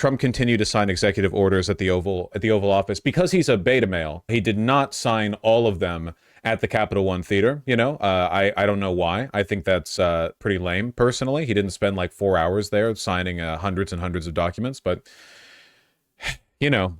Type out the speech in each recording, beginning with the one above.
Trump continued to sign executive orders at the Oval Office because he's a beta male. He did not sign all of them at the Capital One Theater. I don't know why. I think that's pretty lame. Personally, he didn't spend like 4 hours there signing hundreds and hundreds of documents. But the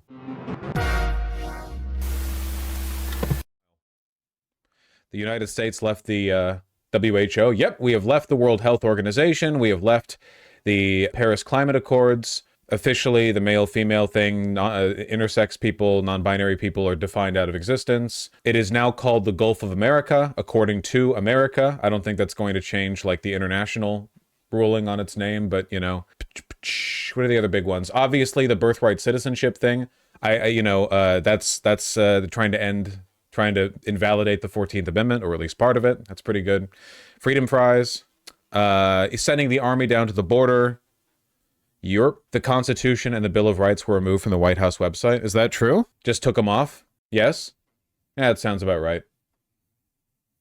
United States left the WHO. Yep, we have left the World Health Organization. We have left the Paris Climate Accords. Officially, the male-female thing, intersex people, non-binary people are defined out of existence. It is now called the Gulf of America, according to America. I don't think that's going to change, like, the international ruling on its name, but, what are the other big ones? Obviously, the birthright citizenship thing. That's trying to invalidate the 14th Amendment, or at least part of it. That's pretty good. Freedom fries. Sending the army down to the border. The Constitution and the Bill of Rights were removed from the White House website. Is that true? Just took them off? Yes? Yeah, that sounds about right.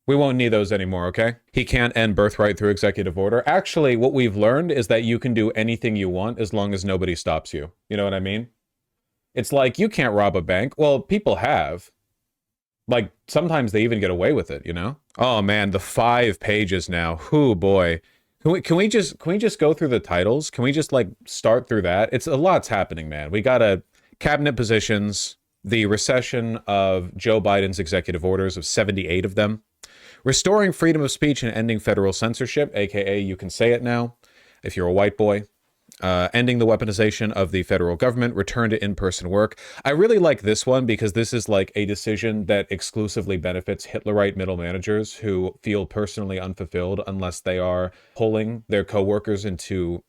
We won't need those anymore, okay? He can't end birthright through executive order. Actually, what we've learned is that you can do anything you want as long as nobody stops you. You know what I mean? It's like, you can't rob a bank. Well, people have. Like, sometimes they even get away with it, Oh, man, the 5 pages now. Whoo, boy. Can we just go through the titles? Can we just like start through that? It's a lot's happening, man. We got cabinet positions, the recession of Joe Biden's executive orders of 78 of them, restoring freedom of speech and ending federal censorship, aka you can say it now if you're a white boy. Ending the weaponization of the federal government, return to in-person work. I really like this one because this is like a decision that exclusively benefits Hitlerite middle managers who feel personally unfulfilled unless they are pulling their coworkers into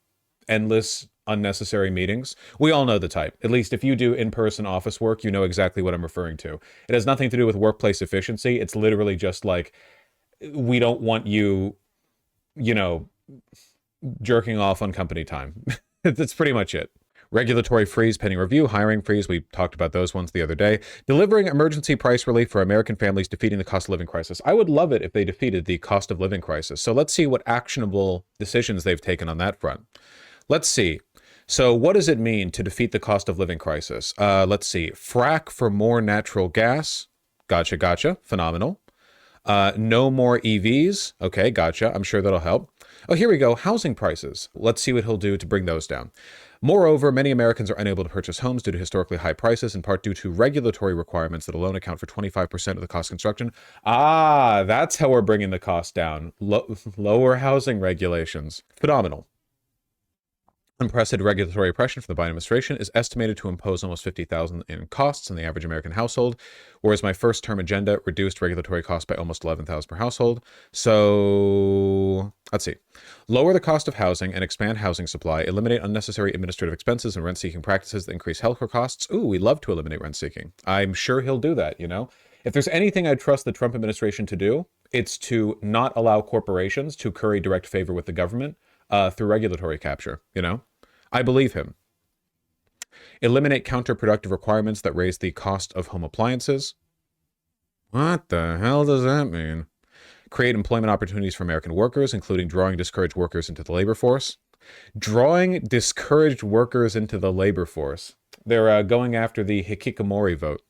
endless, unnecessary meetings. We all know the type. At least if you do in-person office work, you know exactly what I'm referring to. It has nothing to do with workplace efficiency. It's literally just like, we don't want you, jerking off on company time. That's pretty much it. Regulatory freeze pending review, hiring freeze. We talked about those ones the other day. Delivering emergency price relief for American families, defeating the cost of living crisis. I would love it if they defeated the cost of living crisis. So let's see what actionable decisions they've taken on that front. Let's see. So what does it mean to defeat the cost of living crisis? Let's see. Frack for more natural gas. Gotcha. Phenomenal. No more EVs. Okay, gotcha. I'm sure that'll help. Oh, here we go. Housing prices. Let's see what he'll do to bring those down. Moreover, many Americans are unable to purchase homes due to historically high prices, in part due to regulatory requirements that alone account for 25% of the cost of construction. Ah, that's how we're bringing the cost down. Lower housing regulations. Phenomenal. Unprecedented regulatory pressure from the Biden administration is estimated to impose almost $50,000 in costs on the average American household, whereas my first term agenda reduced regulatory costs by almost $11,000 per household. So let's see. Lower the cost of housing and expand housing supply, eliminate unnecessary administrative expenses and rent-seeking practices that increase healthcare costs. Ooh, we love to eliminate rent-seeking. I'm sure he'll do that, If there's anything I trust the Trump administration to do, it's to not allow corporations to curry direct favor with the government through regulatory capture, I believe him. Eliminate counterproductive requirements that raise the cost of home appliances. What the hell does that mean? Create employment opportunities for American workers, including drawing discouraged workers into the labor force. Drawing discouraged workers into the labor force. They're going after the hikikomori vote.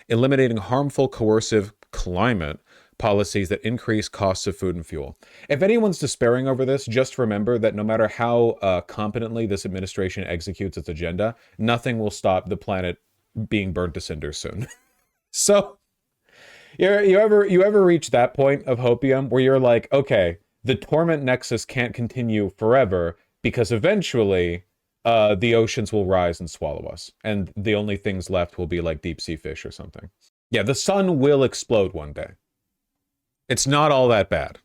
Eliminating harmful, coercive climate policies that increase costs of food and fuel. If anyone's despairing over this, just remember that no matter how competently this administration executes its agenda, nothing will stop the planet being burnt to cinders soon. So, you ever reach that point of hopium where you're like, okay, the torment nexus can't continue forever because eventually the oceans will rise and swallow us, and the only things left will be like deep sea fish or something. Yeah, the sun will explode one day. It's not all that bad.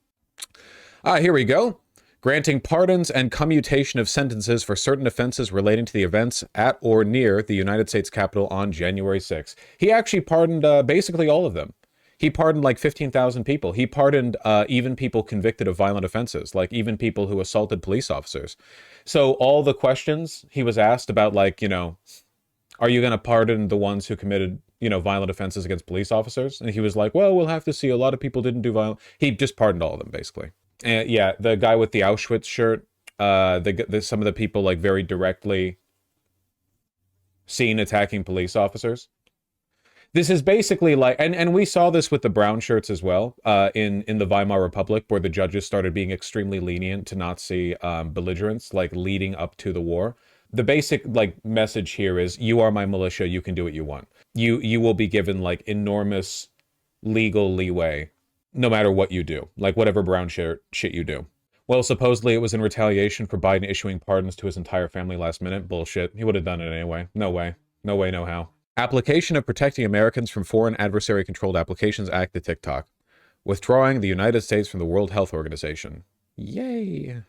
Here we go. Granting pardons and commutation of sentences for certain offenses relating to the events at or near the United States Capitol on January 6th. He actually pardoned basically all of them. He pardoned like 15,000 people. He pardoned even people convicted of violent offenses, like even people who assaulted police officers. So all the questions he was asked about, like, are you going to pardon the ones who committed violent offenses against police officers? And he was like, well, we'll have to see. A lot of people didn't do violent. He just pardoned all of them, basically. And yeah, the guy with the Auschwitz shirt, some of the people like very directly seen attacking police officers. This is basically like, and we saw this with the brown shirts as well, in the Weimar Republic, where the judges started being extremely lenient to Nazi belligerents, like leading up to the war. The basic like message here is, you are my militia, you can do what you want. You will be given like enormous legal leeway, no matter what you do, like whatever brown shirt shit you do. Well, supposedly it was in retaliation for Biden issuing pardons to his entire family last minute. Bullshit. He would have done it anyway. No way. No way, no how. Application of Protecting Americans from Foreign Adversary-Controlled Applications Act to TikTok. Withdrawing the United States from the World Health Organization. Yay.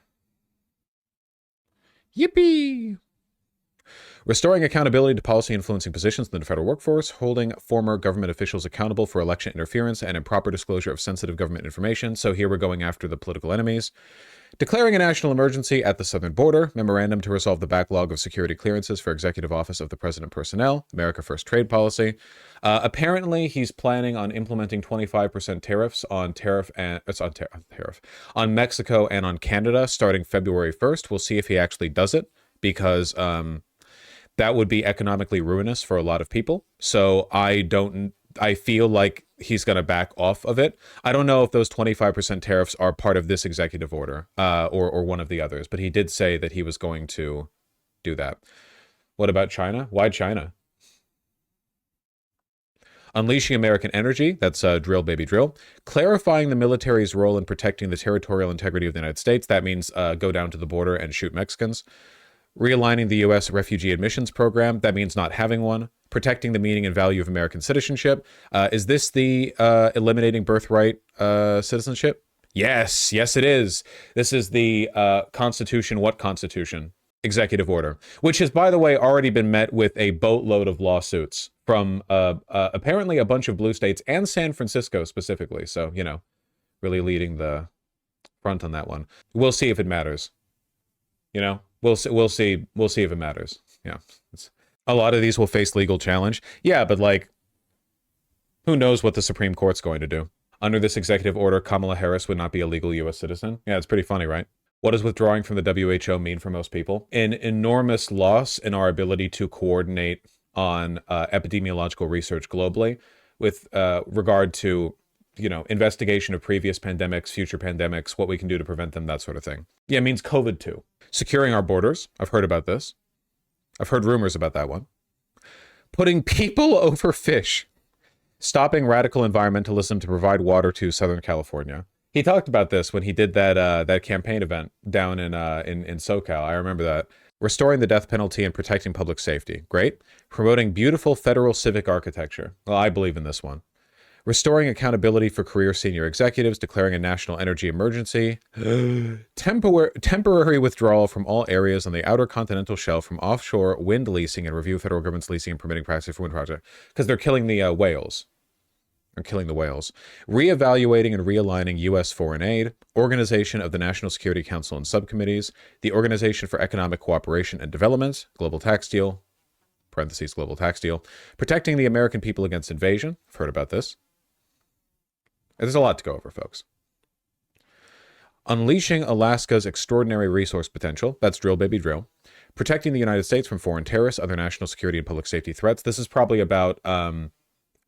Yippee. Restoring accountability to policy influencing positions in the federal workforce, holding former government officials accountable for election interference and improper disclosure of sensitive government information. So here we're going after the political enemies. Declaring a national emergency at the southern border, memorandum to resolve the backlog of security clearances for Executive Office of the President personnel, America First trade policy. Apparently, he's planning on implementing 25% tariffs on on Mexico and on Canada starting February 1st. We'll see if he actually does it, because that would be economically ruinous for a lot of people. So I feel like he's going to back off of it. I don't know if those 25% tariffs are part of this executive order or one of the others, but he did say that he was going to do that. What about China? Why China? Unleashing American energy, that's drill, baby, drill. Clarifying the military's role in protecting the territorial integrity of the United States. That means go down to the border and shoot Mexicans. Realigning the U.S. refugee admissions program. That means not having one. Protecting the meaning and value of American citizenship. Is this the eliminating birthright citizenship? Yes, yes it is. This is the Constitution, what Constitution? Executive order, which has, by the way, already been met with a boatload of lawsuits from apparently a bunch of blue states and San Francisco specifically. So, you know, really leading the front on that one. We'll see if it matters. You know, we'll see if it matters. Yeah. A lot of these will face legal challenge. Yeah, but like, who knows what the Supreme Court's going to do? Under this executive order, Kamala Harris would not be a legal U.S. citizen. Yeah, it's pretty funny, right? What does withdrawing from the WHO mean for most people? An enormous loss in our ability to coordinate on epidemiological research globally with regard to, you know, investigation of previous pandemics, future pandemics, what we can do to prevent them, that sort of thing. Yeah, it means COVID too. Securing our borders. I've heard about this. I've heard rumors about that one. Putting people over fish. Stopping radical environmentalism to provide water to Southern California. He talked about this when he did that campaign event down in SoCal. I remember that. Restoring the death penalty and protecting public safety. Great. Promoting beautiful federal civic architecture. Well, I believe in this one. Restoring accountability for career senior executives, declaring a national energy emergency. Temporary withdrawal from all areas on the outer continental shelf from offshore wind leasing and review federal government's leasing and permitting practice for wind projects. Because they're killing the whales. They're killing the whales. Reevaluating and realigning U.S. foreign aid. Organization of the National Security Council and subcommittees. The Organization for Economic Cooperation and Development. Global tax deal. Parentheses, global tax deal. Protecting the American people against invasion. I've heard about this. There's a lot to go over, folks. Unleashing Alaska's extraordinary resource potential. That's drill, baby, drill. Protecting the United States from foreign terrorists, other national security and public safety threats. This is probably about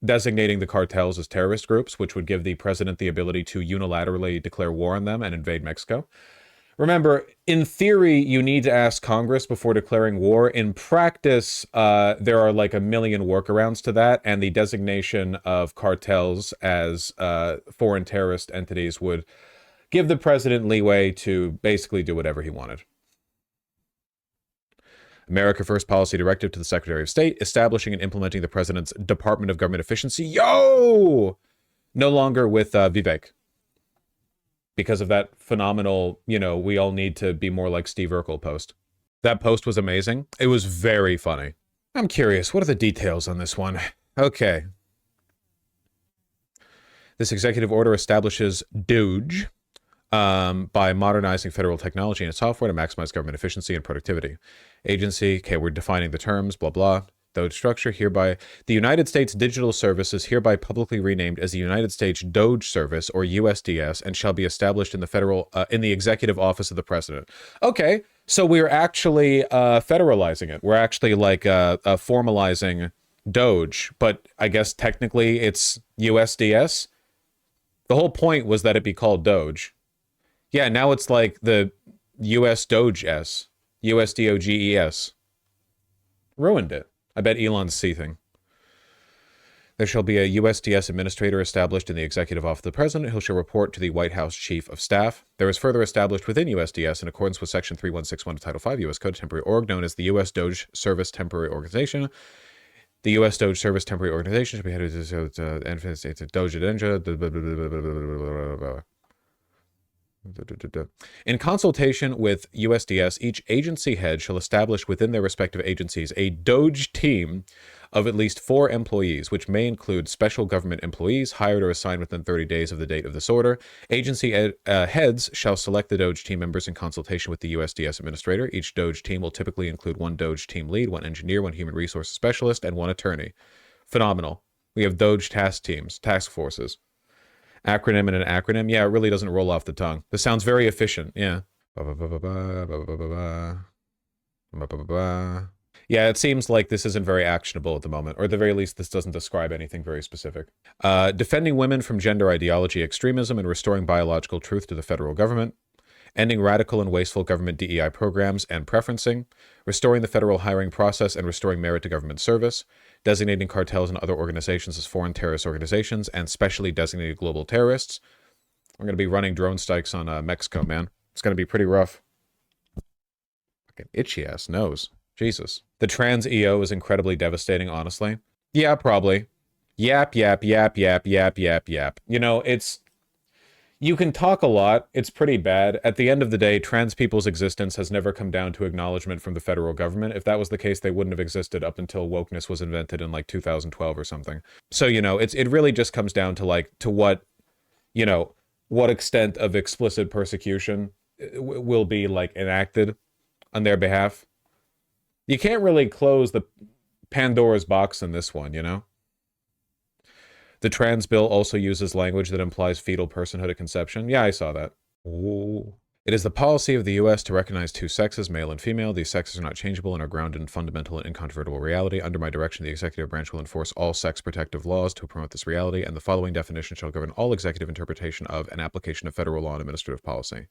designating the cartels as terrorist groups, which would give the president the ability to unilaterally declare war on them and invade Mexico. Remember, in theory, you need to ask Congress before declaring war. In practice, there are like a million workarounds to that, and the designation of cartels as foreign terrorist entities would give the president leeway to basically do whatever he wanted. America First Policy Directive to the Secretary of State, establishing and implementing the President's Department of Government Efficiency. Yo! No longer with Vivek. Because of that phenomenal, you know, we all need to be more like Steve Urkel post. That post was amazing. It was very funny. I'm curious, what are the details on this one? Okay. This executive order establishes DOGE by modernizing federal technology and software to maximize government efficiency and productivity. Agency, okay, we're defining the terms, blah, blah. DOGE structure hereby. The United States Digital Service is hereby publicly renamed as the United States DOGE Service, or USDS, and shall be established in the federal, in the Executive Office of the President. Okay, So we're actually federalizing it. We're actually like formalizing Doge, but I guess technically it's USDS. The whole point was that it be called Doge. Yeah, now it's like the US Doge S, USDOGES. Ruined it. I bet Elon's seething. There shall be a USDS administrator established in the executive office of the president who shall report to the White House chief of staff. There is further established within USDS, in accordance with Section 3161 of Title 5 U.S. Code, temporary org known as the U.S. Doge Service Temporary Organization. The U.S. Doge Service Temporary Organization should be headed to Doge in consultation with USDS, each agency head shall establish within their respective agencies a Doge team of at least 4 employees, which may include special government employees hired or assigned within 30 days of the date of this order. Agency heads shall select the Doge team members in consultation with the USDS administrator. Each Doge team will typically include 1 Doge team lead, 1 engineer, 1 human resources specialist, and 1 attorney. Phenomenal. We have Doge task teams, task forces. Acronym and an acronym. Yeah, it really doesn't roll off the tongue. This sounds very efficient. Yeah. Yeah, it seems like this isn't very actionable at the moment, or at the very least, this doesn't describe anything very specific. Defending women from gender ideology extremism and restoring biological truth to the federal government. Ending radical and wasteful government DEI programs and preferencing, restoring the federal hiring process and restoring merit to government service, designating cartels and other organizations as foreign terrorist organizations and specially designated global terrorists. We're going to be running drone strikes on Mexico, man. It's going to be pretty rough. Fucking itchy ass nose. Jesus. The trans EO is incredibly devastating, honestly. Yeah, probably. Yap, yap, yap, yap, yap, yap, yap. You know, it's... You can talk a lot. It's pretty bad. At the end of the day, trans people's existence has never come down to acknowledgement from the federal government. If that was the case, they wouldn't have existed up until wokeness was invented in like 2012 or something. So, you know, it really just comes down to like, to what, you know, what extent of explicit persecution will be like enacted on their behalf. You can't really close the Pandora's box in this one, you know? The trans bill also uses language that implies fetal personhood at conception. Yeah, I saw that. Ooh. It is the policy of the U.S. to recognize 2 sexes, male and female. These sexes are not changeable and are grounded in fundamental and incontrovertible reality. Under my direction, the executive branch will enforce all sex protective laws to promote this reality, and the following definition shall govern all executive interpretation of and application of federal law and administrative policy.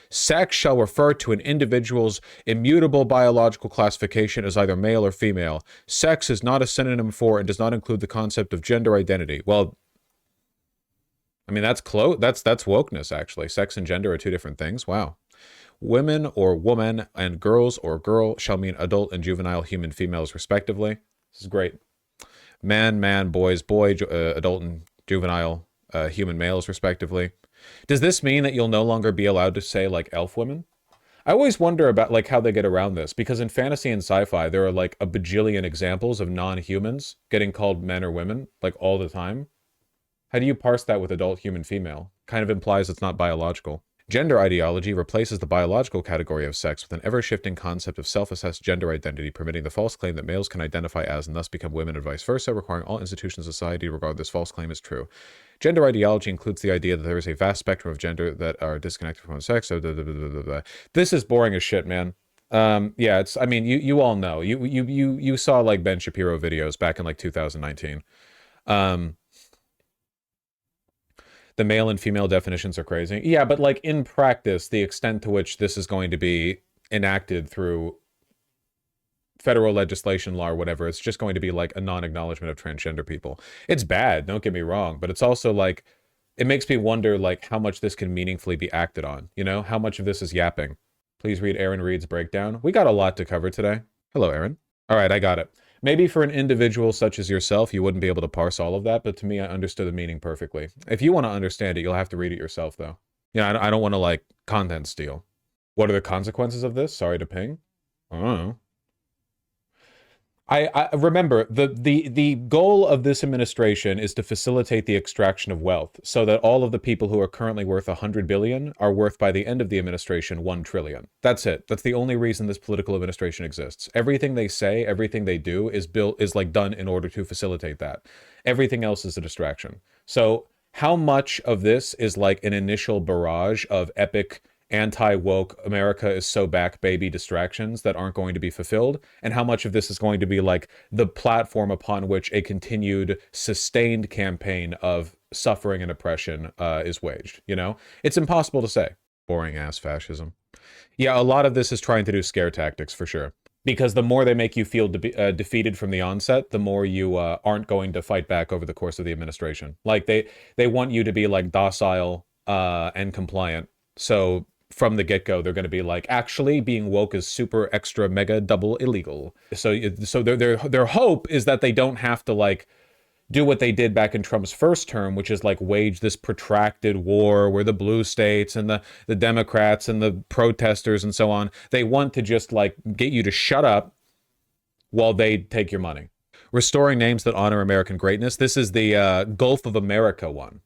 Sex shall refer to an individual's immutable biological classification as either male or female. Sex is not a synonym for and does not include the concept of gender identity. Well, I mean, that's wokeness, actually. Sex and gender are 2 different things. Wow. Women or woman and girls or girl shall mean adult and juvenile human females, respectively. This is great. Man, boys, boy, adult and juvenile human males, respectively. Does this mean that you'll no longer be allowed to say, like, elf women? I always wonder about, like, how they get around this, because in fantasy and sci-fi, there are, like, a bajillion examples of non-humans getting called men or women, like, all the time. How do you parse that with adult human female? Kind of implies it's not biological. Gender ideology replaces the biological category of sex with an ever-shifting concept of self-assessed gender identity, permitting the false claim that males can identify as and thus become women and vice versa, requiring all institutions of society to regard this false claim as true. Gender ideology includes the idea that there is a vast spectrum of gender that are disconnected from sex. This is boring as shit, man. Yeah, it's. I mean, you all know. You saw like Ben Shapiro videos back in like 2019. The male and female definitions are crazy. Yeah, but like in practice, the extent to which this is going to be enacted through federal legislation, law, or whatever, it's just going to be like a non-acknowledgement of transgender people. It's bad, don't get me wrong, but it's also like, it makes me wonder like how much this can meaningfully be acted on, you know? How much of this is yapping? Please read Aaron Reed's breakdown. We got a lot to cover today. Hello, Aaron. All right, I got it. Maybe for an individual such as yourself, you wouldn't be able to parse all of that, but to me, I understood the meaning perfectly. If you want to understand it, you'll have to read it yourself, though. Yeah, I don't want to, like, content steal. What are the consequences of this? Sorry to ping. I don't know. I remember, the goal of this administration is to facilitate the extraction of wealth so that all of the people who are currently worth 100 billion are worth, by the end of the administration, 1 trillion. That's it. That's the only reason this political administration exists. Everything they say, everything they do is like done in order to facilitate that. Everything else is a distraction. So how much of this is like an initial barrage of epic anti-woke America is so back baby distractions that aren't going to be fulfilled, and how much of this is going to be like the platform upon which a continued sustained campaign of suffering and oppression is waged. You know, it's impossible to say. Boring ass fascism. Yeah, a lot of this is trying to do scare tactics for sure, because the more they make you feel defeated from the onset, the more you aren't going to fight back over the course of the administration. Like they want you to be like docile and compliant. So from the get-go, they're going to be like, actually, being woke is super extra mega double illegal. So their hope is that they don't have to like do what they did back in Trump's first term, which is like wage this protracted war where the blue states and the Democrats and the protesters and so on, they want to just like get you to shut up while they take your money. Restoring names that honor American greatness. This is the Gulf of America one,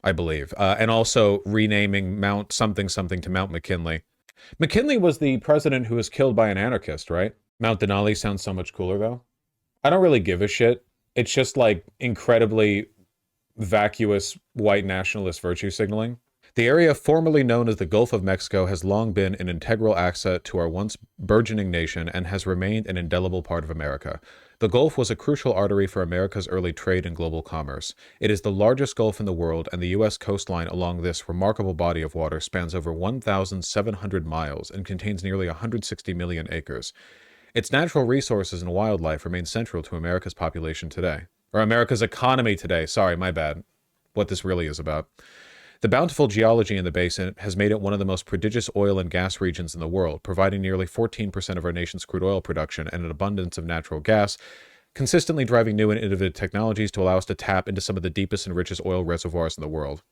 I believe. And also renaming Mount something something to Mount McKinley. McKinley was the president who was killed by an anarchist, right? Mount Denali sounds so much cooler though. I don't really give a shit. It's just like incredibly vacuous white nationalist virtue signaling. The area formerly known as the Gulf of Mexico has long been an integral asset to our once burgeoning nation and has remained an indelible part of America. The Gulf was a crucial artery for America's early trade and global commerce. It is the largest Gulf in the world, and the U.S. coastline along this remarkable body of water spans over 1,700 miles and contains nearly 160 million acres. Its natural resources and wildlife remain central to America's population today. Or America's economy today. Sorry, my bad. What this really is about. The bountiful geology in the basin has made it one of the most prodigious oil and gas regions in the world, providing nearly 14% of our nation's crude oil production and an abundance of natural gas, consistently driving new and innovative technologies to allow us to tap into some of the deepest and richest oil reservoirs in the world.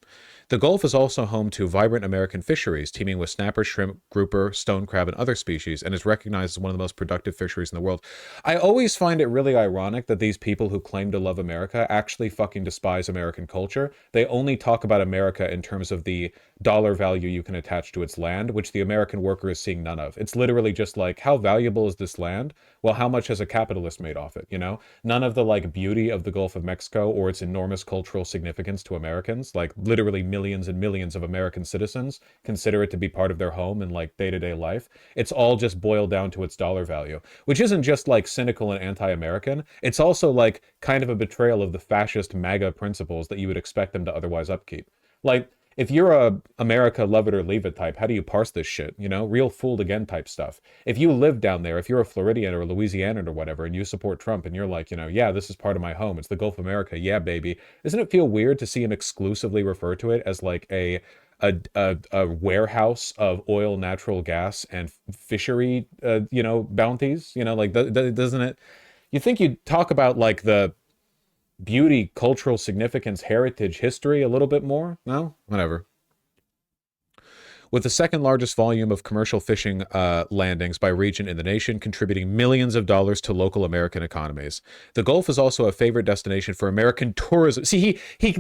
The Gulf is also home to vibrant American fisheries, teeming with snapper, shrimp, grouper, stone crab, and other species, and is recognized as one of the most productive fisheries in the world. I always find it really ironic that these people who claim to love America actually fucking despise American culture. They only talk about America in terms of the dollar value you can attach to its land, which the American worker is seeing none of. It's literally just like, how valuable is this land? Well, how much has a capitalist made off it, you know? None of the like beauty of the Gulf of Mexico or its enormous cultural significance to Americans, like literally millions and millions of American citizens consider it to be part of their home and like day-to-day life. It's all just boiled down to its dollar value, which isn't just like cynical and anti-American. It's also like kind of a betrayal of the fascist MAGA principles that you would expect them to otherwise upkeep. Like, if you're a America love it or leave it type, how do you parse this shit? You know, real fooled again type stuff. If you live down there, if you're a Floridian or a Louisianan or whatever, and you support Trump and you're like, you know, yeah, this is part of my home. It's the Gulf of America. Yeah, baby. Doesn't it feel weird to see him exclusively refer to it as like a warehouse of oil, natural gas, and fishery, you know, bounties? You know, like, doesn't it? You think you'd talk about like the beauty, cultural significance, heritage, history a little bit more? No? Whatever. With the second largest volume of commercial fishing landings by region in the nation, contributing millions of dollars to local American economies. The Gulf is also a favorite destination for American tourism. See, he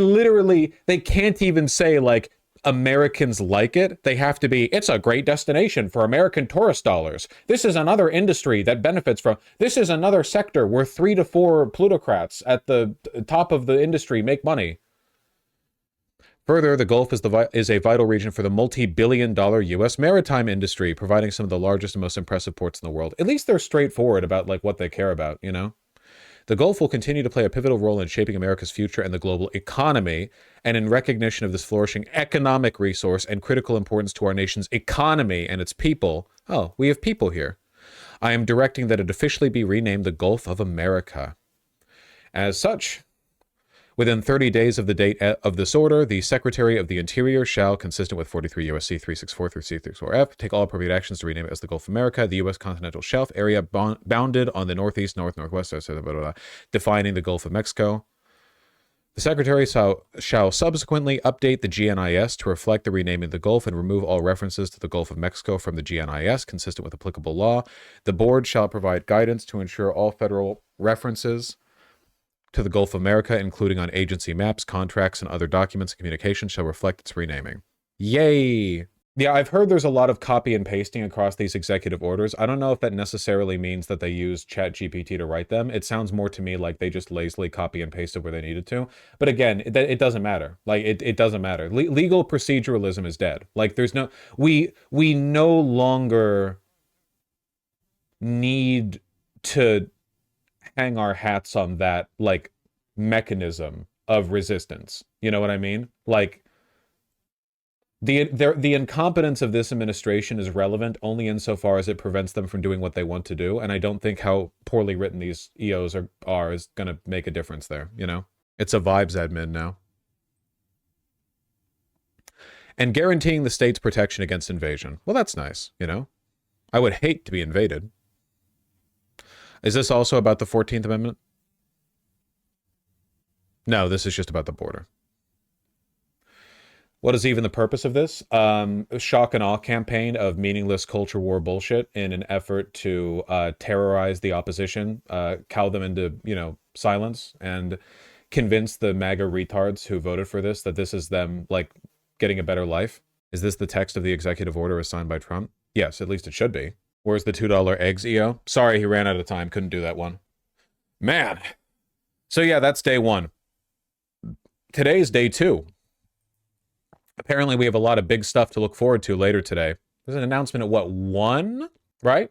literally, they can't even say like, Americans like it. They have to be, it's a great destination for American tourist dollars. This is another industry that benefits from, this is another sector where 3 to 4 plutocrats at the top of the industry make money. Further, the Gulf is a vital region for the multi-billion-dollar U.S. maritime industry, providing some of the largest and most impressive ports in the world. At least they're straightforward about like what they care about, you know? The Gulf will continue to play a pivotal role in shaping America's future and the global economy, and in recognition of this flourishing economic resource and critical importance to our nation's economy and its people. Oh, we have people here. I am directing that it officially be renamed the Gulf of America. As such, within 30 days of the date of this order, the Secretary of the Interior shall, consistent with 43 U.S.C. 364 through C34F, take all appropriate actions to rename it as the Gulf of America, the U.S. continental shelf area bounded on the northeast, northwest, defining the Gulf of Mexico. The Secretary shall subsequently update the GNIS to reflect the renaming of the Gulf and remove all references to the Gulf of Mexico from the GNIS, consistent with applicable law. The Board shall provide guidance to ensure all federal references to the Gulf of America, including on agency maps, contracts, and other documents and communications, shall reflect its renaming. Yay! Yeah, I've heard there's a lot of copy and pasting across these executive orders. I don't know if that necessarily means that they use ChatGPT to write them. It sounds more to me like they just lazily copy and pasted where they needed to. But again, it doesn't matter. Like it doesn't matter. Legal proceduralism is dead. Like there's no we no longer need to hang our hats on that like mechanism of resistance. You know what I mean? Like the incompetence of this administration is relevant only insofar as it prevents them from doing what they want to do, and I don't think how poorly written these EOs are is going to make a difference there, you know? It's a vibes admin now. And guaranteeing the state's protection against invasion. Well, that's nice, you know? I would hate to be invaded. Is this also about the 14th Amendment? No, this is just about the border. What is even the purpose of this? A shock and awe campaign of meaningless culture war bullshit in an effort to terrorize the opposition, cow them into, you know, silence, and convince the MAGA retards who voted for this that this is them, like, getting a better life. Is this the text of the executive order as signed by Trump? Yes, at least it should be. Where's the $2 eggs, EO? Sorry, he ran out of time. Couldn't do that one. Man. So yeah, that's day one. Today's day two. Apparently, we have a lot of big stuff to look forward to later today. There's an announcement at, what, 1? Right?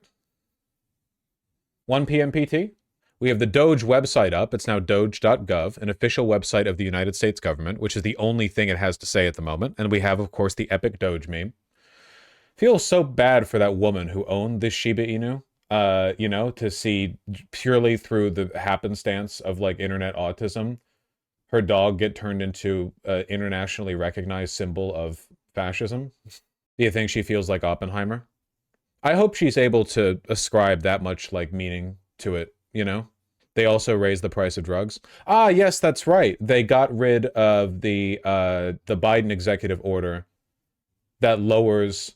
1 p.m. PT? We have the Doge website up. It's now doge.gov, an official website of the United States government, which is the only thing it has to say at the moment. And we have, of course, the epic Doge meme. Feels so bad for that woman who owned this Shiba Inu, you know, to see purely through the happenstance of, like, internet autism, her dog get turned into an internationally recognized symbol of fascism. Do you think she feels like Oppenheimer? I hope she's able to ascribe that much, like, meaning to it, you know? They also raised the price of drugs. Ah, yes, that's right. They got rid of the Biden executive order that lowers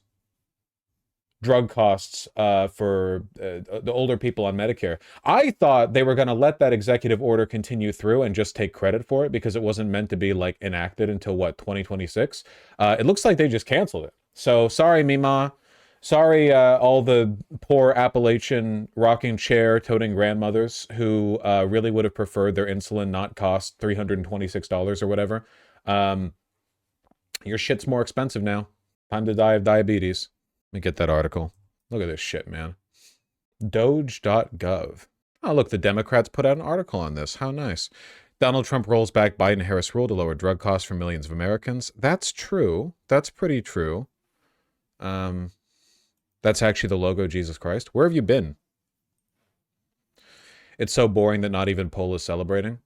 drug costs for the older people on Medicare. I thought they were going to let that executive order continue through and just take credit for it because it wasn't meant to be, like, enacted until, what, 2026? It looks like they just canceled it. So sorry, Mima. Sorry, all the poor Appalachian rocking chair toting grandmothers who really would have preferred their insulin not cost $326 or whatever. Your shit's more expensive now. Time to die of diabetes. Let me get that article. Look at this shit, man. Doge.gov. Oh, look, the Democrats put out an article on this. How nice. Donald Trump rolls back Biden-Harris rule to lower drug costs for millions of Americans. That's true. That's pretty true. That's actually the logo, Jesus Christ. Where have you been? It's so boring that not even Poll is celebrating.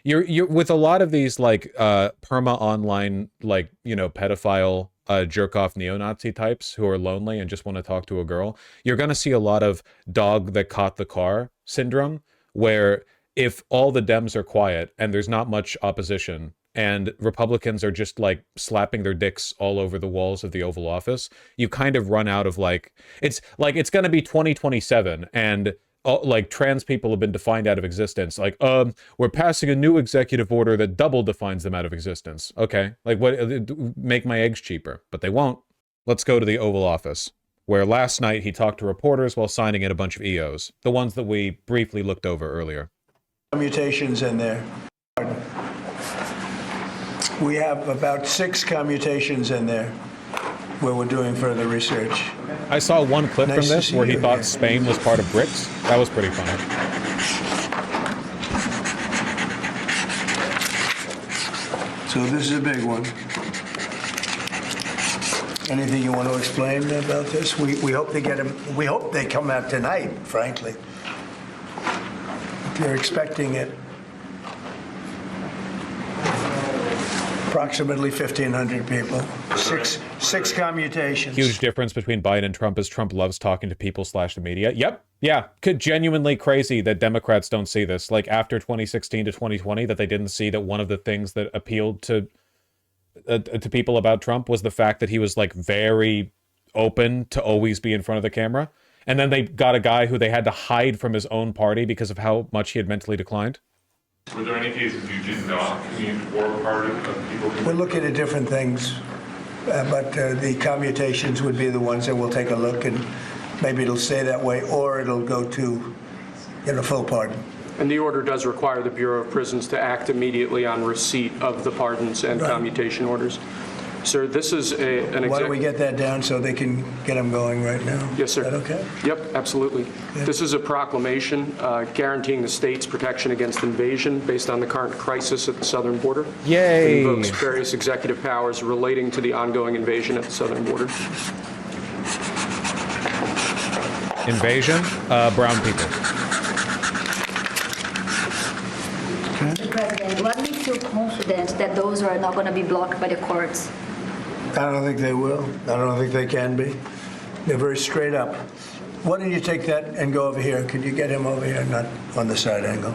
You're with a lot of these, like, perma online, like, you know, pedophile jerk-off neo-Nazi types who are lonely and just want to talk to a girl. You're going to see a lot of dog that caught the car syndrome, where if all the Dems are quiet and there's not much opposition and Republicans are just, like, slapping their dicks all over the walls of the Oval Office, you kind of run out of, like, it's going to be 2027 and like, trans people have been defined out of existence. Like, we're passing a new executive order that double defines them out of existence. Okay, like, what? Make my eggs cheaper, but they won't. Let's go to the Oval Office, where last night he talked to reporters while signing in a bunch of EOs, the ones that we briefly looked over earlier. Commutations in there. We have about 6 commutations in there where we're doing further research. I saw one clip from this where he thought Spain was part of BRICS. That was pretty funny. So this is a big one. Anything you want to explain about this? We hope they get them. We hope they come out tonight, frankly. They're expecting it. Approximately 1,500 people. Six commutations. Huge difference between Biden and Trump is Trump loves talking to people / the media. Yep. Yeah. Genuinely crazy that Democrats don't see this. Like, after 2016 to 2020, that they didn't see that one of the things that appealed to people about Trump was the fact that he was, like, very open to always be in front of the camera. And then they got a guy who they had to hide from his own party because of how much he had mentally declined. Were there any cases you did not commute or part of people? We're looking at different things. But the commutations would be the ones that we'll take a look, and maybe it'll stay that way, or it'll go to, full pardon. And the order does require the Bureau of Prisons to act immediately on receipt of the pardons and commutation orders. Sir, this is an Why don't we get that down so they can get them going right now? Yes, sir. Is that okay? Yep, absolutely. Yeah. This is a proclamation guaranteeing the state's protection against invasion based on the current crisis at the southern border. Yay! It invokes various executive powers relating to the ongoing invasion at the southern border. Invasion? Brown people. Mr. President, what makes you confident that those are not going to be blocked by the courts? I don't think they will. I don't think they can be. They're very straight up. Why don't you take that and go over here? Could you get him over here, not on the side angle?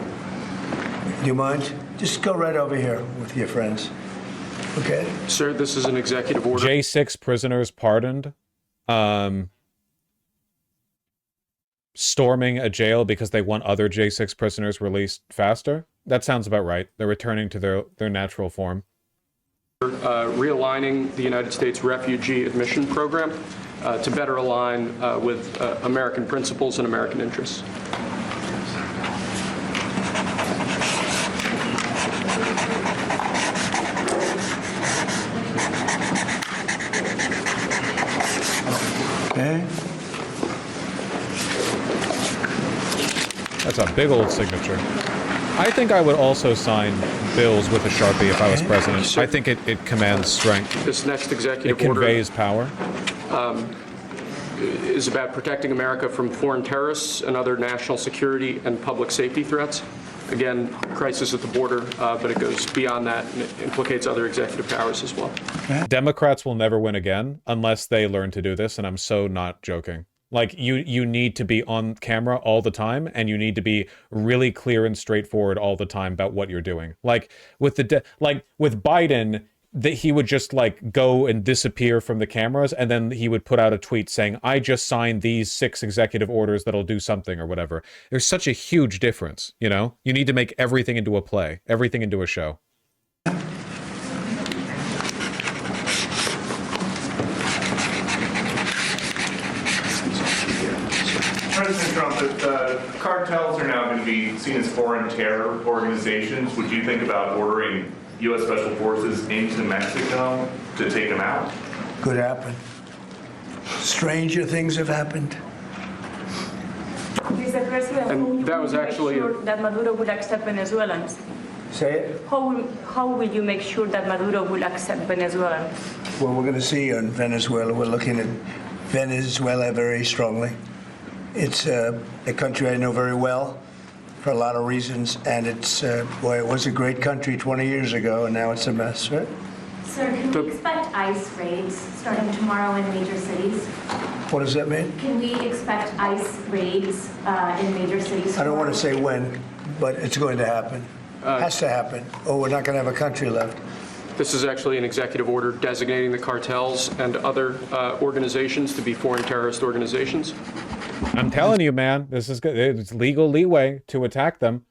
Do you mind? Just go right over here with your friends. Okay? Sir, this is an executive order. J6 prisoners pardoned. Storming a jail because they want other J6 prisoners released faster. That sounds about right. They're returning to their natural form. Realigning the United States refugee admission program to better align with American principles and American interests. Okay. That's a big old signature. I think I would also sign bills with a Sharpie if I was president. I think it commands strength. This next executive order... It conveys power. Is about protecting America from foreign terrorists and other national security and public safety threats. Again, crisis at the border, but it goes beyond that and it implicates other executive powers as well. Democrats will never win again unless they learn to do this, and I'm so not joking. Like, you need to be on camera all the time, and you need to be really clear and straightforward all the time about what you're doing. Like, with with Biden, that he would just, like, go and disappear from the cameras, and then he would put out a tweet saying, I just signed these 6 executive orders that'll do something, or whatever. There's such a huge difference, you know? You need to make everything into a play, everything into a show. President Trump, if cartels are now going to be seen as foreign terror organizations, would you think about ordering U.S. Special Forces into Mexico to take them out? Could happen. Stranger things have happened. Mr. President, and that was actually sure that Maduro would accept Venezuelans? Say it? How will you make sure that Maduro will accept Venezuelans? Well, we're going to see on Venezuela. We're looking at Venezuela very strongly. It's a country I know very well for a lot of reasons, and it's, boy, it was a great country 20 years ago, and now it's a mess, right? Sir, can we expect ICE raids starting tomorrow in major cities? What does that mean? Can we expect ICE raids in major cities? I don't want to say when, but it's going to happen. Has to happen, or we're not going to have a country left. This is actually an executive order designating the cartels and other organizations to be foreign terrorist organizations. I'm telling you, man, this is good. It's legal leeway to attack them.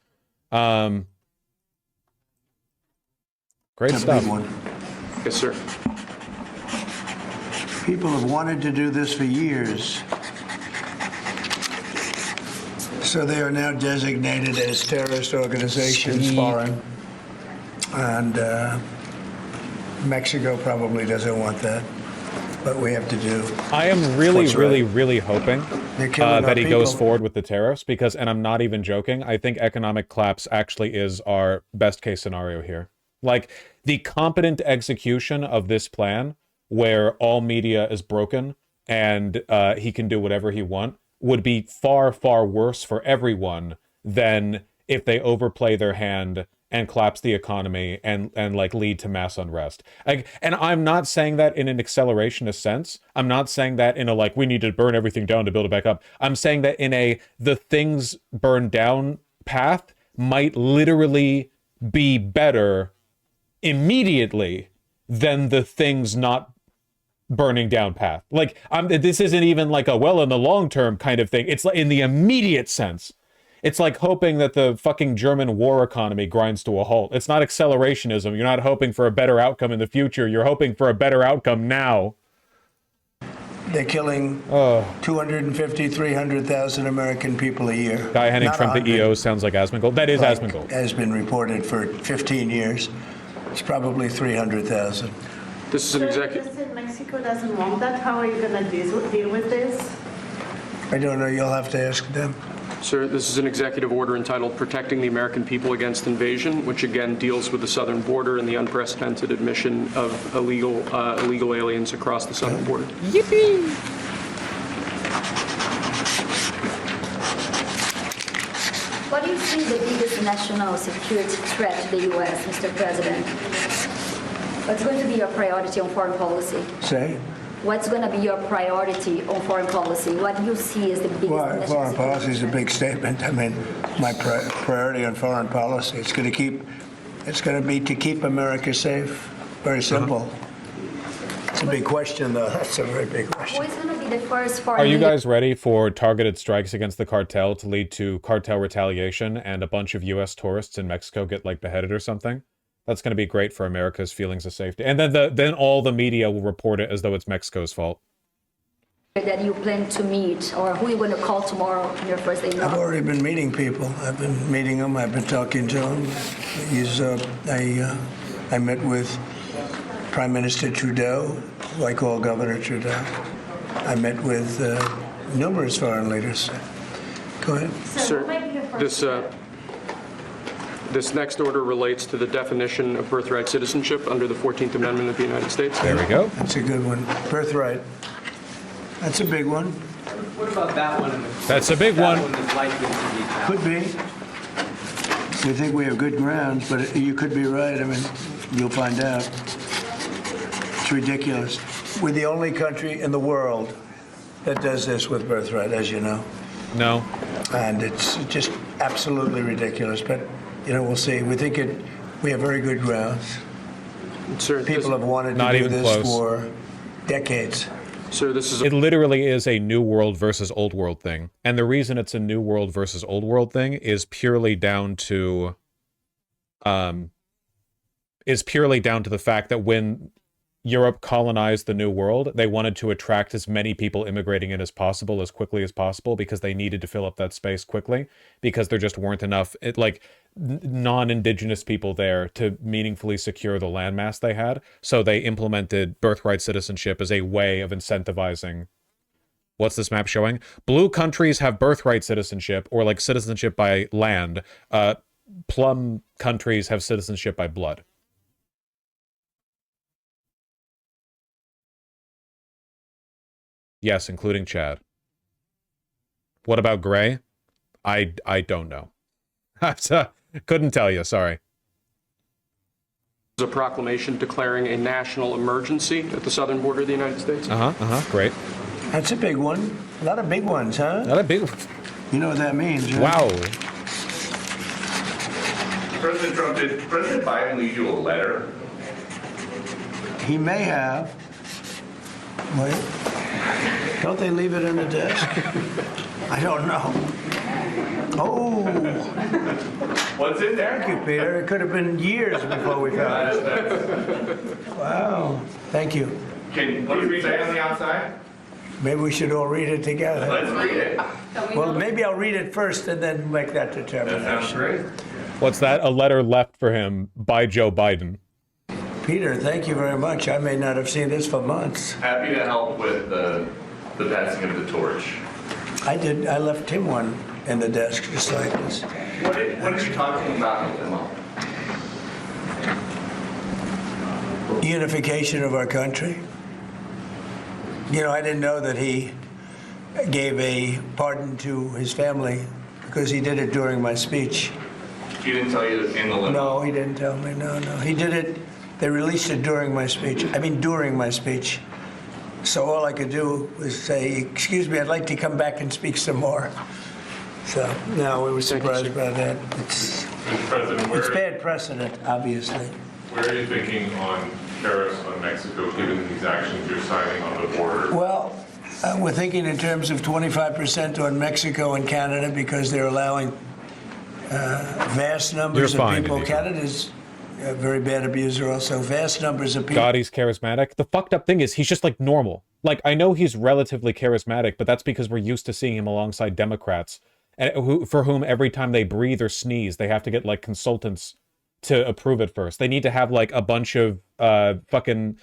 Great stuff. Yes, sir. People have wanted to do this for years. So they are now designated as terrorist organizations, foreign. And Mexico probably doesn't want that. But we have to do. I am really hoping that he goes forward with the tariffs because, and I'm not even joking, I think economic collapse actually is our best case scenario here. Like, the competent execution of this plan where all media is broken and he can do whatever he wants would be far, far worse for everyone than if they overplay their hand and collapse the economy and like lead to mass unrest. And I'm not saying that in an accelerationist sense. I'm not saying that in a like, we need to burn everything down to build it back up. I'm saying that in a the things burned down path might literally be better immediately than the things not burning down path. Like, this isn't even like a well in the long term kind of thing. It's like in the immediate sense. It's like hoping that the fucking German war economy grinds to a halt. It's not accelerationism. You're not hoping for a better outcome in the future. You're hoping for a better outcome now. They're killing 250, 300,000 American people a year. Guy handing Not Trump the 100, EO sounds like Asmongold. That is like Asmongold. has been reported for 15 years. It's probably 300,000. This is an executive. Just in Mexico doesn't want that. How are you going to deal with this? I don't know. You'll have to ask them. Sir, this is an executive order entitled Protecting the American People Against Invasion, which again deals with the southern border and the unprecedented admission of illegal aliens across the southern border. Yippee! What do you see the biggest national security threat to the U.S., Mr. President? What's going to be your priority on foreign policy? Say? What's going to be your priority on foreign policy? What do you see as the biggest national Foreign security policy is a big statement. I mean, my priority on foreign policy, it's going to be to keep America safe. Very simple. It's a big question, though. That's a very big question. Who is going to be the first foreign Are you leader? guys ready for targeted strikes against the cartel to lead to cartel retaliation and a bunch of U.S. tourists in Mexico get like beheaded or something? That's going to be great for America's feelings of safety. And then all the media will report it as though it's Mexico's fault. That you plan to meet, or who you're going to call tomorrow in your first day? I've already been meeting people. I've been meeting them. I've been talking to them. I met with Prime Minister Trudeau, who I call Governor Trudeau. I met with numerous foreign leaders. Go ahead. Sir, this next order relates to the definition of birthright citizenship under the 14th Amendment of the United States. There we go. That's a good one. Birthright. That's a big one. What about that one? That's a big one. That one is likely to be passed. Could be. We think we have good grounds, but you could be right. I mean, you'll find out. It's ridiculous. We're the only country in the world that does this with birthright, as you know. No. And it's just absolutely ridiculous. But, you know, we'll see. We think we have very good grounds. Sir, People have wanted Not to do even this close. for decades. Sir, this is It literally is a new world versus old world thing. And the reason it's a new world versus old world thing is purely down to the fact that when Europe colonized the New World, they wanted to attract as many people immigrating in as possible, as quickly as possible, because they needed to fill up that space quickly, because there just weren't enough non-indigenous people there to meaningfully secure the landmass they had. So they implemented birthright citizenship as a way of incentivizing. What's this map showing? Blue countries have birthright citizenship, or like citizenship by land. Plum countries have citizenship by blood. Yes, including Chad. What about gray? I don't know. Couldn't tell you, sorry. a proclamation declaring a national emergency at the southern border of the United States. Great. That's a big one. A lot of big ones, huh? Not a big. You know what that means, right? Wow. President Trump, did President Biden leave you a letter? He may have. Wait. Don't they leave it in the desk? I don't know. Oh, What's in there? thank you, Peter. It could have been years before we found it. Wow. Thank you. What does it say on the outside? Maybe we should all read it together. Let's read it. Well, maybe I'll read it first and then make that That sounds determination. great. What's that? A letter left for him by Joe Biden. Peter, thank you very much. I may not have seen this for months. Happy to help with the passing of the torch. I did. I left him one in the desk just like this. What are you talking about with him? Unification of our country. You know, I didn't know that he gave a pardon to his family because he did it during my speech. He didn't tell you in the limo? No, he didn't tell me. No. He did it. They released it during my speech. I mean, during my speech. So all I could do was say, excuse me, I'd like to come back and speak some more. So, no, we were surprised by that. It's President, bad precedent, obviously. Where are you thinking on tariffs on Mexico, given these actions you're signing on the border? Well, we're thinking in terms of 25% on Mexico and Canada because they're allowing Vast numbers You're of fine, people. Anita. Canada's a very bad abuser also. Vast numbers of people. God, he's charismatic. The fucked up thing is he's just like normal. Like, I know he's relatively charismatic, but that's because we're used to seeing him alongside Democrats, and for whom every time they breathe or sneeze, they have to get like consultants to approve it first. They need to have like a bunch of fucking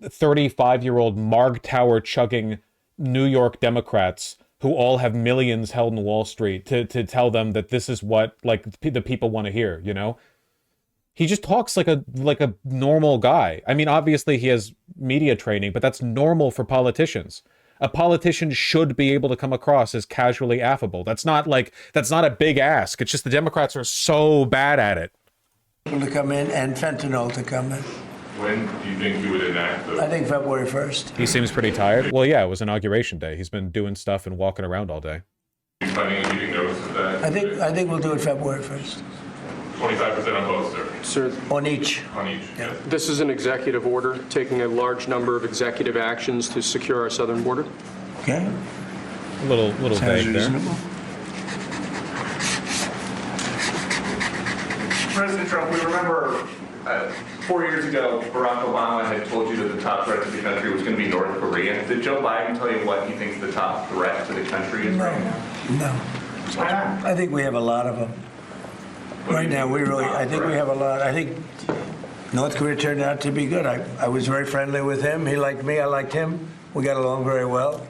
35-year-old Marg Tower chugging New York Democrats who all have millions held in Wall Street to tell them that this is what like the people want to hear, you know? He just talks like a normal guy. I mean, obviously he has media training, but that's normal for politicians. A politician should be able to come across as casually affable. That's not a big ask. It's just the Democrats are so bad at it. To come in and fentanyl to come in. When do you think you would enact I those? think February 1st. He seems pretty tired. Well, yeah, it was Inauguration Day. He's been doing stuff and walking around all day. Are you planning on giving notice of that? I think we'll do it February 1st. 25% on both, sir. Sir, On each. On each. Yes. this is an executive order taking a large number of executive actions to secure our southern border. Okay? A little Sounds vague there. reasonable. President Trump, we remember 4 years ago, Barack Obama had told you that the top threat to the country was going to be North Korea. Did Joe Biden tell you what he thinks the top threat to the country is right now? No. Why not? I think we have a lot of them. Right now, I think we have a lot. I think North Korea turned out to be good. I was very friendly with him. He liked me. I liked him. We got along very well.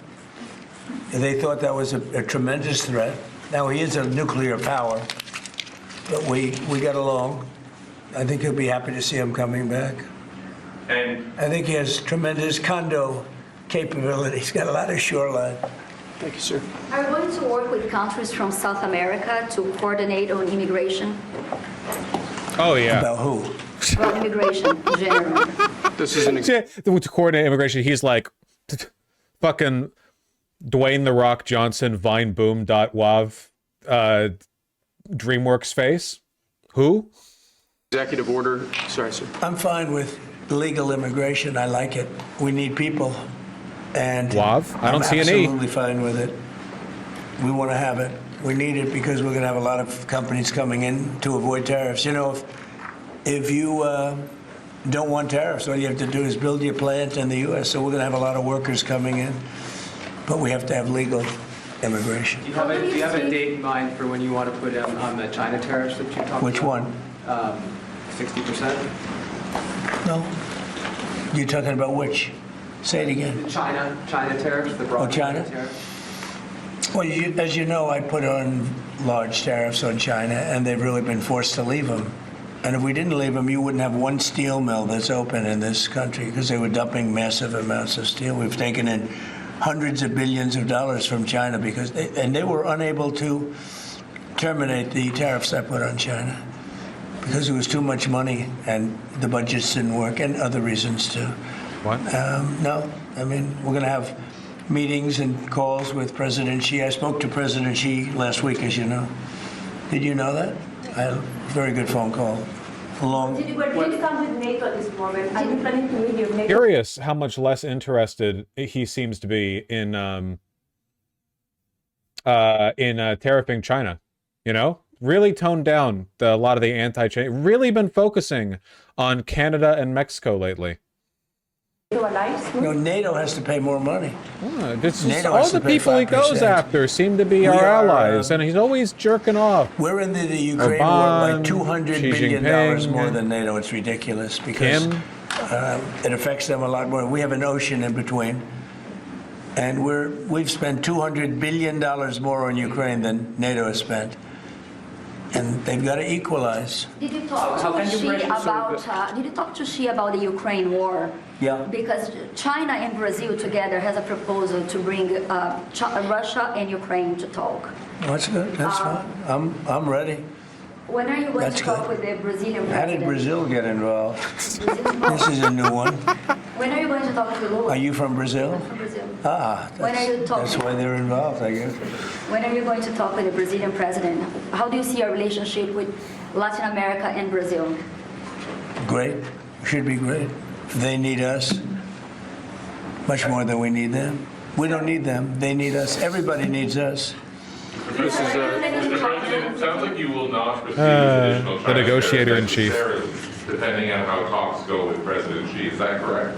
They thought that was a tremendous threat. Now, he is a nuclear power, but we got along. I think he'll be happy to see him coming back. And I think he has tremendous condo capability. He's got a lot of shoreline. Thank you, sir. Are you going to work with countries from South America to coordinate on immigration? Oh, yeah. About who? Well, immigration in general. This is an To coordinate immigration, he's like fucking Dwayne The Rock Johnson, Vineboom.wav, DreamWorks face. Who? executive order. Sorry, sir. I'm fine with legal immigration. I like it. We need people. And Wav? I don't see an E. I'm absolutely fine with it. We want to have it. We need it because we're going to have a lot of companies coming in to avoid tariffs. You know, if you don't want tariffs, all you have to do is build your plant in the U.S. So we're going to have a lot of workers coming in. But we have to have legal immigration. Do you have a date in mind for when you want to put on the China tariffs that you talked about? Which one? 60%? No. You're talking about which? Say it again. The China tariffs, the broad China? tariffs? Well, as you know, I put on large tariffs on China, and they've really been forced to leave them. And if we didn't leave them, you wouldn't have one steel mill that's open in this country because they were dumping massive amounts of steel. We've taken in hundreds of billions of dollars from China because they were unable to terminate the tariffs I put on China because it was too much money and the budgets didn't work and other reasons too. What? No, I mean, we're going to have meetings and calls with President Xi. I spoke to President Xi last week, as you know. Did you know that? I had a very good phone call. Did you come with NATO at this moment? Are you planning to meet your NATO? Curious how much less interested he seems to be in tariffing China. You know, really toned down a lot of the anti-China. Really been focusing on Canada and Mexico lately. NATO has to pay more money. NATO all the people he goes 5%. after seem to be our allies, and he's always jerking off. We're in the Ukraine war like $200 billion more than NATO. It's ridiculous because it affects them a lot more. We have an ocean in between, and we've spent $200 billion more on Ukraine than NATO has spent. And they've got to equalize. Did you talk to Xi about the Ukraine war? Yeah. Because China and Brazil together has a proposal to bring Russia and Ukraine to talk. That's good. That's fine. I'm ready. When are you going That's to talk good. with the Brazilian How did president? Brazil get involved? This is a new one. When are you going to talk to Lula? Are you from Brazil? From Brazil. When are you talking? That's why they're involved, I guess. When are you going to talk with the Brazilian president? How do you see your relationship with Latin America and Brazil? Great. Should be great. They need us much more than we need them. We don't need them. They need us. Everybody needs us. This is Mr. President, it sounds like you will not receive additional the China negotiator in tariffs chief. necessarily, depending on how talks go with President Xi. Is that correct?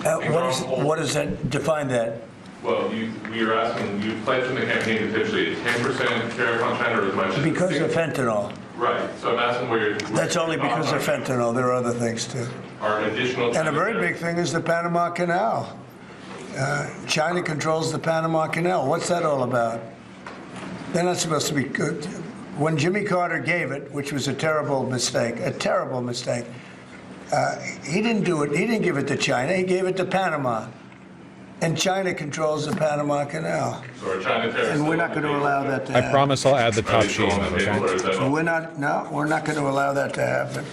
What does that define that? Well, we are asking, you pledged in the campaign potentially a 10% tariff on China or as much as Because of 60%. fentanyl. Right, so I'm asking where That's only because of fentanyl. There are other things too. Are additional. And a very big thing is the Panama Canal. China controls the Panama Canal. What's that all about? They're not supposed to be good. When Jimmy Carter gave it, which was a terrible mistake, he didn't do it. He didn't give it to China. He gave it to Panama. And China controls the Panama Canal. So are China tariffs And we're not still going to on the allow table? that to I happen. promise I'll add the Are top they still sheet. on the table, or is that all? We're not going to allow that to happen.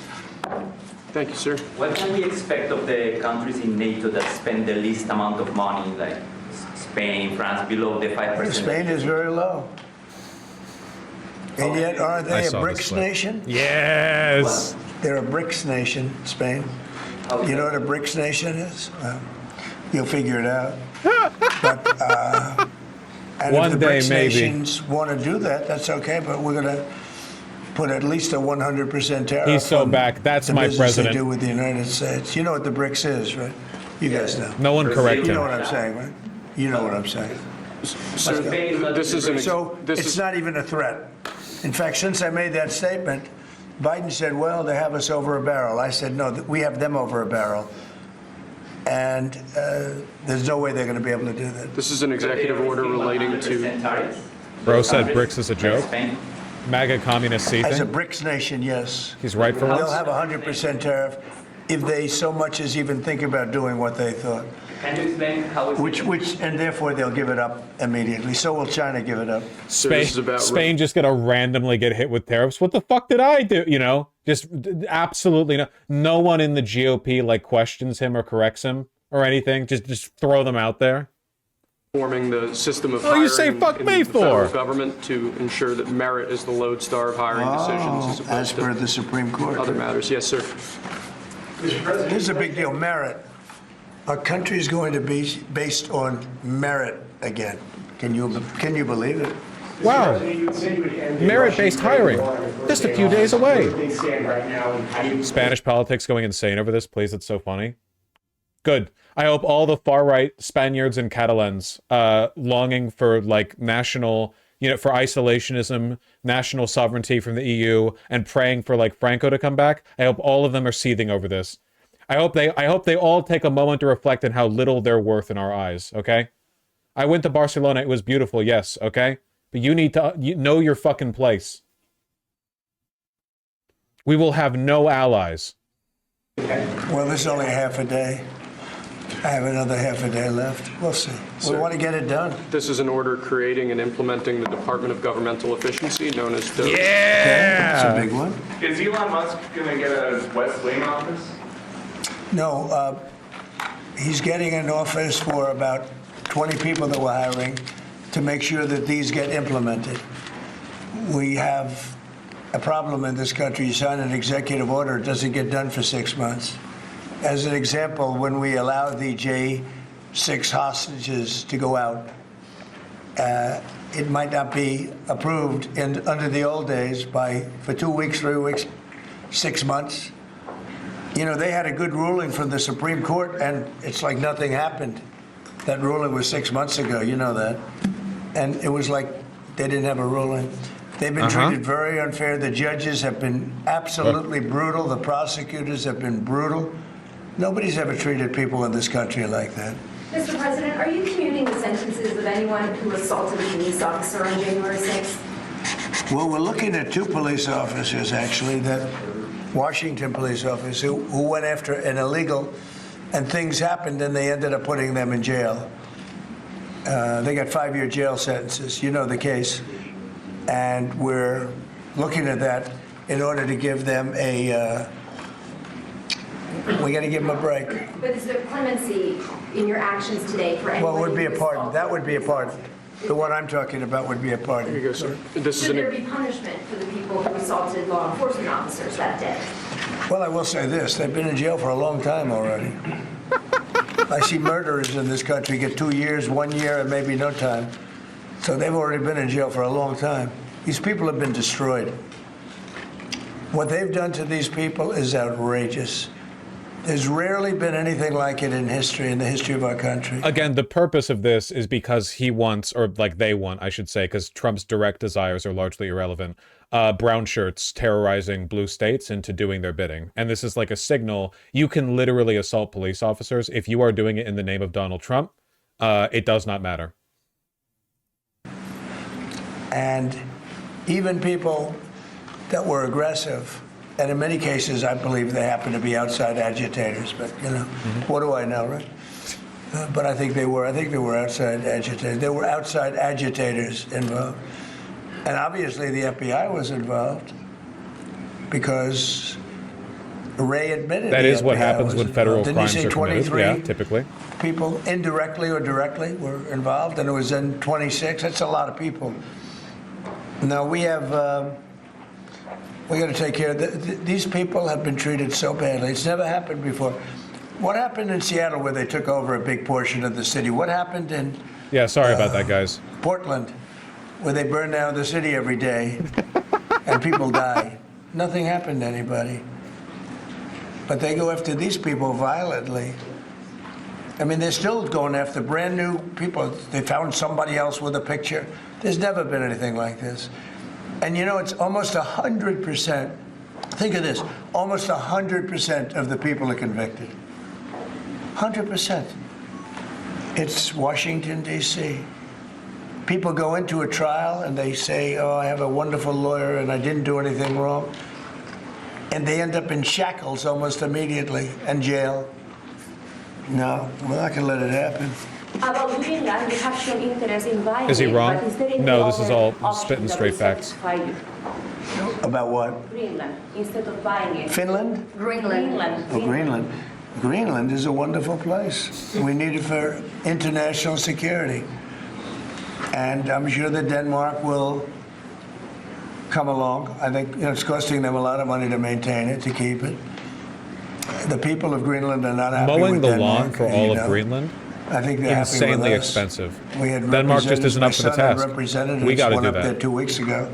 Thank you, sir. What can we expect of the countries in NATO that spend the least amount of money, like Spain, France, below the 5%? Spain is very low. And yet, are I they a saw this BRICS clip. nation? Yes. They're a BRICS nation, Spain. You know what a BRICS nation is? You'll figure it out. But, and One if the day, BRICS maybe. nations want to do that, that's okay, but we're going to put at least a 100% tariff He's so on back. That's the my business president. they do with the United States. You know what the BRICS is, right? You guys know. No one correct You know him. what I'm saying, right? You know what I'm saying. Sir, this is an, So this it's is, not even a threat. In fact, since I made that statement, Biden said, well, they have us over a barrel. I said, no, we have them over a barrel. And there's no way they're going to be able to do that. this is an executive order relating to, 100% tariffs? Bro said BRICS is a joke. Spain? MAGA communist As a seething. BRICS nation, yes. He's right for They'll once. have a 100% tariff if they so much as even think about doing what they thought. Can you explain how it's And therefore they'll give it up immediately. So will China give it up. so Spain, this is about Spain just gonna randomly get hit with tariffs. What the fuck did I do? You know, just absolutely no. No one in the GOP like questions him or corrects him or anything. Just throw them out there. forming the system of Oh, you say hiring fuck in me the federal for? government to ensure that merit is the lodestar of hiring decisions as As opposed per to the Supreme Court. other matters. Yes, sir. This is a big deal. Merit. Our country is going to be based on merit again. Can you believe it? Wow. Merit-based hiring. Just a few days away. Spanish politics going insane over this. Please, it's so funny. Good. I hope all the far-right Spaniards and Catalans longing for like national, for isolationism, national sovereignty from the EU, and praying for like Franco to come back. I hope all of them are seething over this. I hope they all take a moment to reflect on how little they're worth in our eyes. Okay. I went to Barcelona. It was beautiful. Yes. Okay. But you need to know your fucking place. We will have no allies. Well, this is only half a day. I have another half a day left. We'll see. We want to get it done. This is an order creating and implementing the Department of Governmental Efficiency, known as DOGE. That's a big one. Is Elon Musk going to get a West Wing office? No, he's getting an office for about 20 people that we're hiring to make sure that these get implemented. We have a problem in this country. You sign an executive order, it doesn't get done for 6 months. As an example, when we allowed the J6 hostages to go out, it might not be approved under the old days for 2 weeks, 3 weeks, 6 months. They had a good ruling from the Supreme Court, and it's like nothing happened. That ruling was 6 months ago, you know that. And it was like they didn't have a ruling. They've been treated very unfair. The judges have been absolutely brutal. The prosecutors have been brutal. Nobody's ever treated people in this country like that. Mr. President, are you commuting the sentences of anyone who assaulted a police officer on January 6th? Well, we're looking at 2 police officers, actually, that Washington police officers who went after an illegal, and things happened, and they ended up putting them in jail. They got 5-year jail sentences. You know the case. And we're looking at that in order to give them we got to give them a break. But is there clemency in your actions today for anyone? Well, it would be a who pardon. assaulted That would be a pardon. The one I'm talking about would be a pardon. Here you go, sir. This is Should an there be punishment for the people who assaulted law enforcement officers that day? Well, I will say this. They've been in jail for a long time already. I see murderers in this country get 2 years, 1 year, and maybe no time. So they've already been in jail for a long time. These people have been destroyed. What they've done to these people is outrageous. There's rarely been anything like it in history, in the history of our country. Again, the purpose of this is because he wants, or like they want, I should say, because Trump's direct desires are largely irrelevant, brown shirts terrorizing blue states into doing their bidding. And this is like a signal. You can literally assault police officers. If you are doing it in the name of Donald Trump, it does not matter. And even people that were aggressive, and in many cases, I believe they happen to be outside agitators, but, you know, what do I know, right? But I think they were outside agitators. There were outside agitators involved. And obviously the FBI was involved because Ray admitted that is what FBI happens when federal Didn't crimes you say are committed. 23 Yeah, typically. people indirectly or directly were involved, and it was in 26. That's a lot of people. Now we have... we got to take care of these people have been treated so badly. It's never happened before. What happened in Seattle where they took over a big portion of the city? What happened in sorry about that, guys. Portland where they burn down the city every day and people die? Nothing happened to anybody. But they go after these people violently. I mean, they're still going after brand new people. They found somebody else with a picture. There's never been anything like this. And you know, it's almost 100%. Think of this, almost 100% of the people are convicted. 100%. It's Washington, D.C. People go into a trial and they say, oh, I have a wonderful lawyer and I didn't do anything wrong. And they end up in shackles almost immediately and jail. No, we're not going to let it happen. About Greenland, you have shown interest in buying Is he it, wrong? but is there any No, this is all other option spitting that straight will facts. satisfy you? About what? Greenland, instead of buying it. Finland? Greenland. Oh, Greenland. Greenland is a wonderful place. We need it for international security. And I'm sure that Denmark will come along. I think it's costing them a lot of money to maintain it, to keep it. The people of Greenland are not happy Mowing with the Denmark, lawn for all of Greenland? I think they're insanely happy with us. expensive. We had Denmark just isn't up for the task. We got to went do up there that. 2 weeks ago,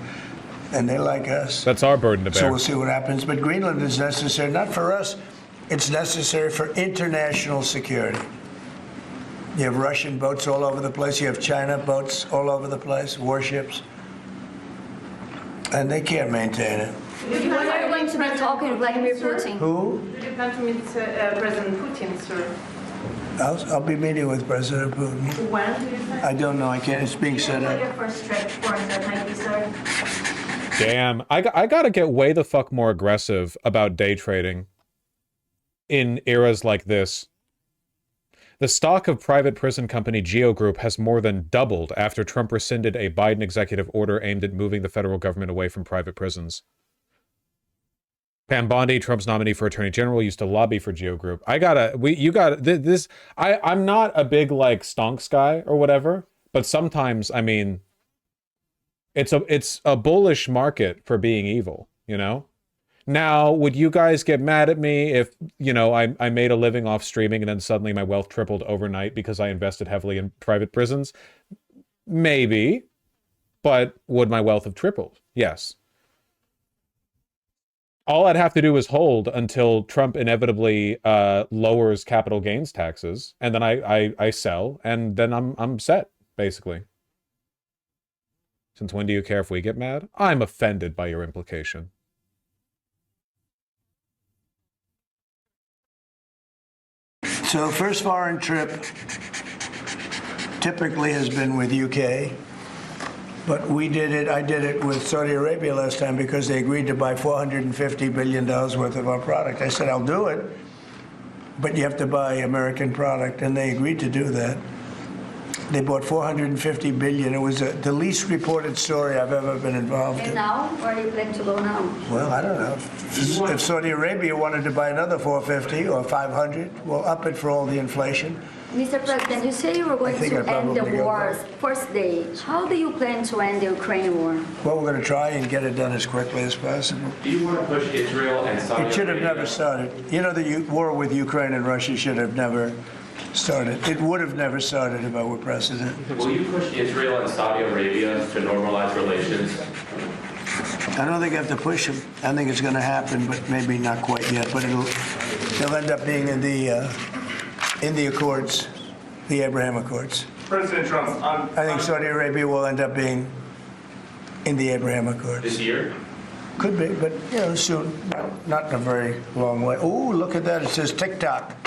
and they like us. That's our burden to bear. So we'll see what happens. But Greenland is necessary, not for us. It's necessary for international security. You have Russian boats all over the place. You have China boats all over the place, warships. And they can't maintain it. When are you going to be talking to Vladimir Putin? Who? Do you plan to meet President Putin, sir? I'll be meeting with President Putin. When do you think? I don't know. I can't. It's being set up. Your first trip foreign that might be, sir. Damn, I got to get way the fuck more aggressive about day trading in eras like this. The stock of private prison company Geo Group has more than doubled after Trump rescinded a Biden executive order aimed at moving the federal government away from private prisons. Pam Bondi, Trump's nominee for Attorney General, used to lobby for Geo Group. I'm not a big, like, stonks guy or whatever, but sometimes, I mean, it's a bullish market for being evil, you know? Now, would you guys get mad at me if, you know, I made a living off streaming and then suddenly my wealth tripled overnight because I invested heavily in private prisons? Maybe. But would my wealth have tripled? Yes. All I'd have to do is hold until Trump inevitably lowers capital gains taxes, and then I sell, and then I'm set, basically. Since when do you care if we get mad? I'm offended by your implication. So the first foreign trip typically has been with UK, but I did it with Saudi Arabia last time because they agreed to buy $450 billion worth of our product. I said, I'll do it, but you have to buy American product, and they agreed to do that. They bought $450 billion. It was the least reported story I've ever been involved in. And now, where are you planning to go now? Well, I don't know. If Saudi Arabia wanted to buy another 450 or 500, we'll up it for all the inflation. Mr. President, you say you were going to end the war's first day. How do you plan to end the Ukraine war? Well, we're going to try and get it done as quickly as possible. Do you want to push Israel and Saudi Arabia? It should have never started. You know, the war with Ukraine and Russia should have never started. It would have never started if I were president. Will you push Israel and Saudi Arabia to normalize relations? I don't think I have to push them. I think it's going to happen, but maybe not quite yet. But they'll end up being in the Accords, the Abraham Accords. President Trump, I think Saudi Arabia will end up being in the Abraham Accords. This year? Could be, but soon. Not in a very long way. Oh, look at that! It says TikTok.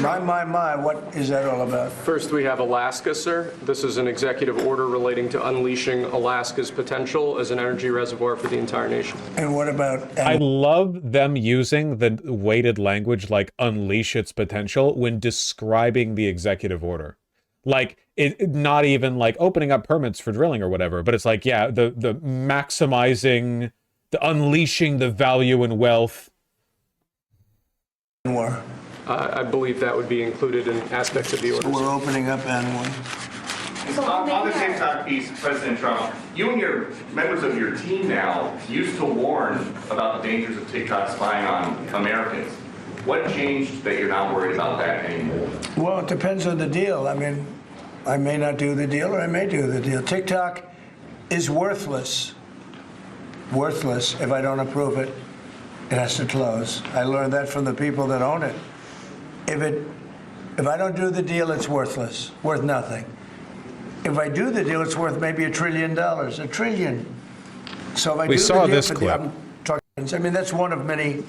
My! What is that all about? First, we have Alaska, sir. This is an executive order relating to unleashing Alaska's potential as an energy reservoir for the entire nation. And what about? I love them using the weighted language like unleash its potential when describing the executive order. Like, not even like opening up permits for drilling or whatever, but it's like, yeah, the maximizing, the unleashing the value and wealth. War. I believe that would be included in aspects of the order. So we're opening up N1. On the TikTok piece, President Trump, you and your members of your team now used to warn about the dangers of TikTok spying on Americans. What changed that you're not worried about that anymore? Well, it depends on the deal. I mean, I may not do the deal or I may do the deal. TikTok is worthless. Worthless if I don't approve it. It has to close. I learned that from the people that own it. If I don't do the deal, it's worthless, worth nothing. If I do the deal, it's worth maybe $1 trillion, $1 trillion. So if I We do saw the deal, this clip. I mean, that's one of many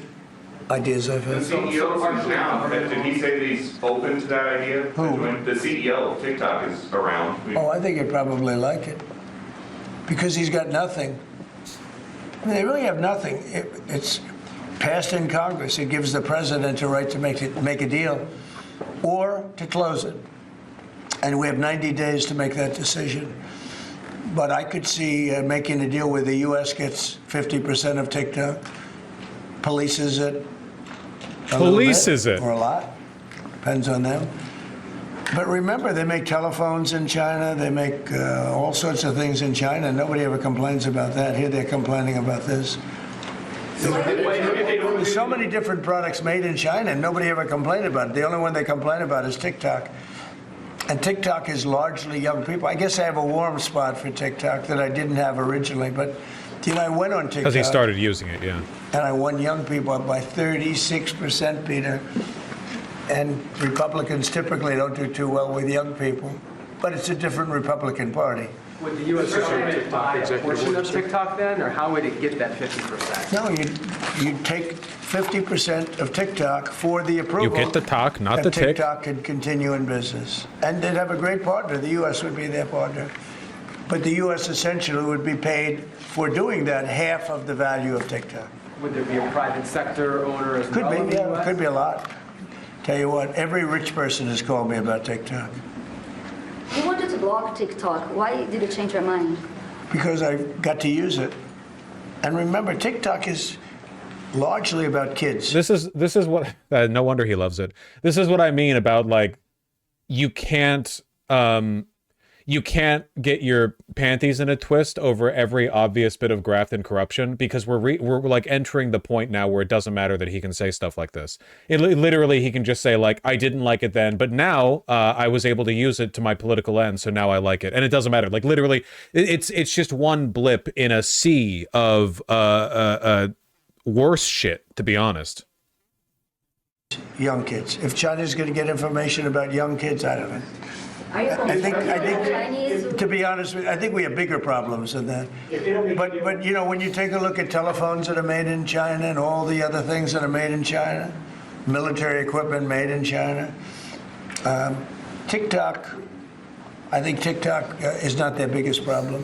ideas I've The had. CEO is now. Did he say that he's open to that idea? Who? The CEO of TikTok is around. Oh, I think he'd probably like it because he's got nothing. I mean, they really have nothing. It's passed in Congress. It gives the president a right to make a deal or to close it. And we have 90 days to make that decision. But I could see making a deal where the U.S. gets 50% of TikTok, polices it. Polices it. Or a lot. Depends on them. But remember, they make telephones in China. They make all sorts of things in China. Nobody ever complains about that. Here they're complaining about this. There's so many different products made in China, and nobody ever complained about it. The only one they complain about is TikTok. And TikTok is largely young people. I guess I have a warm spot for TikTok that I didn't have originally. But, I went on TikTok. Because he started using it, yeah. And I won young people up by 36%, Peter. And Republicans typically don't do too well with young people. But it's a different Republican Party. Would the U.S. government buy a portion of TikTok then, or how would it get that 50%? No, you'd take 50% of TikTok for the approval. You get the talk, not and the tick. TikTok could continue in business. And they'd have a great partner. The U.S. would be their partner. But the U.S. essentially would be paid for doing that half of the value of TikTok. Would there be a private sector owner as well? Could be, yeah. Could be a lot. Tell you what, every rich person has called me about TikTok. You wanted to block TikTok. Why did you change your mind? Because I got to use it. And remember, TikTok is largely about kids. This is what no wonder he loves it. This is what I mean about like you can't get your panties in a twist over every obvious bit of graft and corruption, because we're like entering the point now where it doesn't matter that he can say stuff like this. Literally, he can just say like, I didn't like it then, but now I was able to use it to my political end, so now I like it, and it doesn't matter. Like literally, it's just one blip in a sea of worse shit, to be honest. Young kids. If China's going to get information about young kids, I don't know. I think, to be honest with you, I think we have bigger problems than that. But when you take a look at telephones that are made in China and all the other things that are made in China, military equipment made in China, TikTok, I think TikTok is not their biggest problem.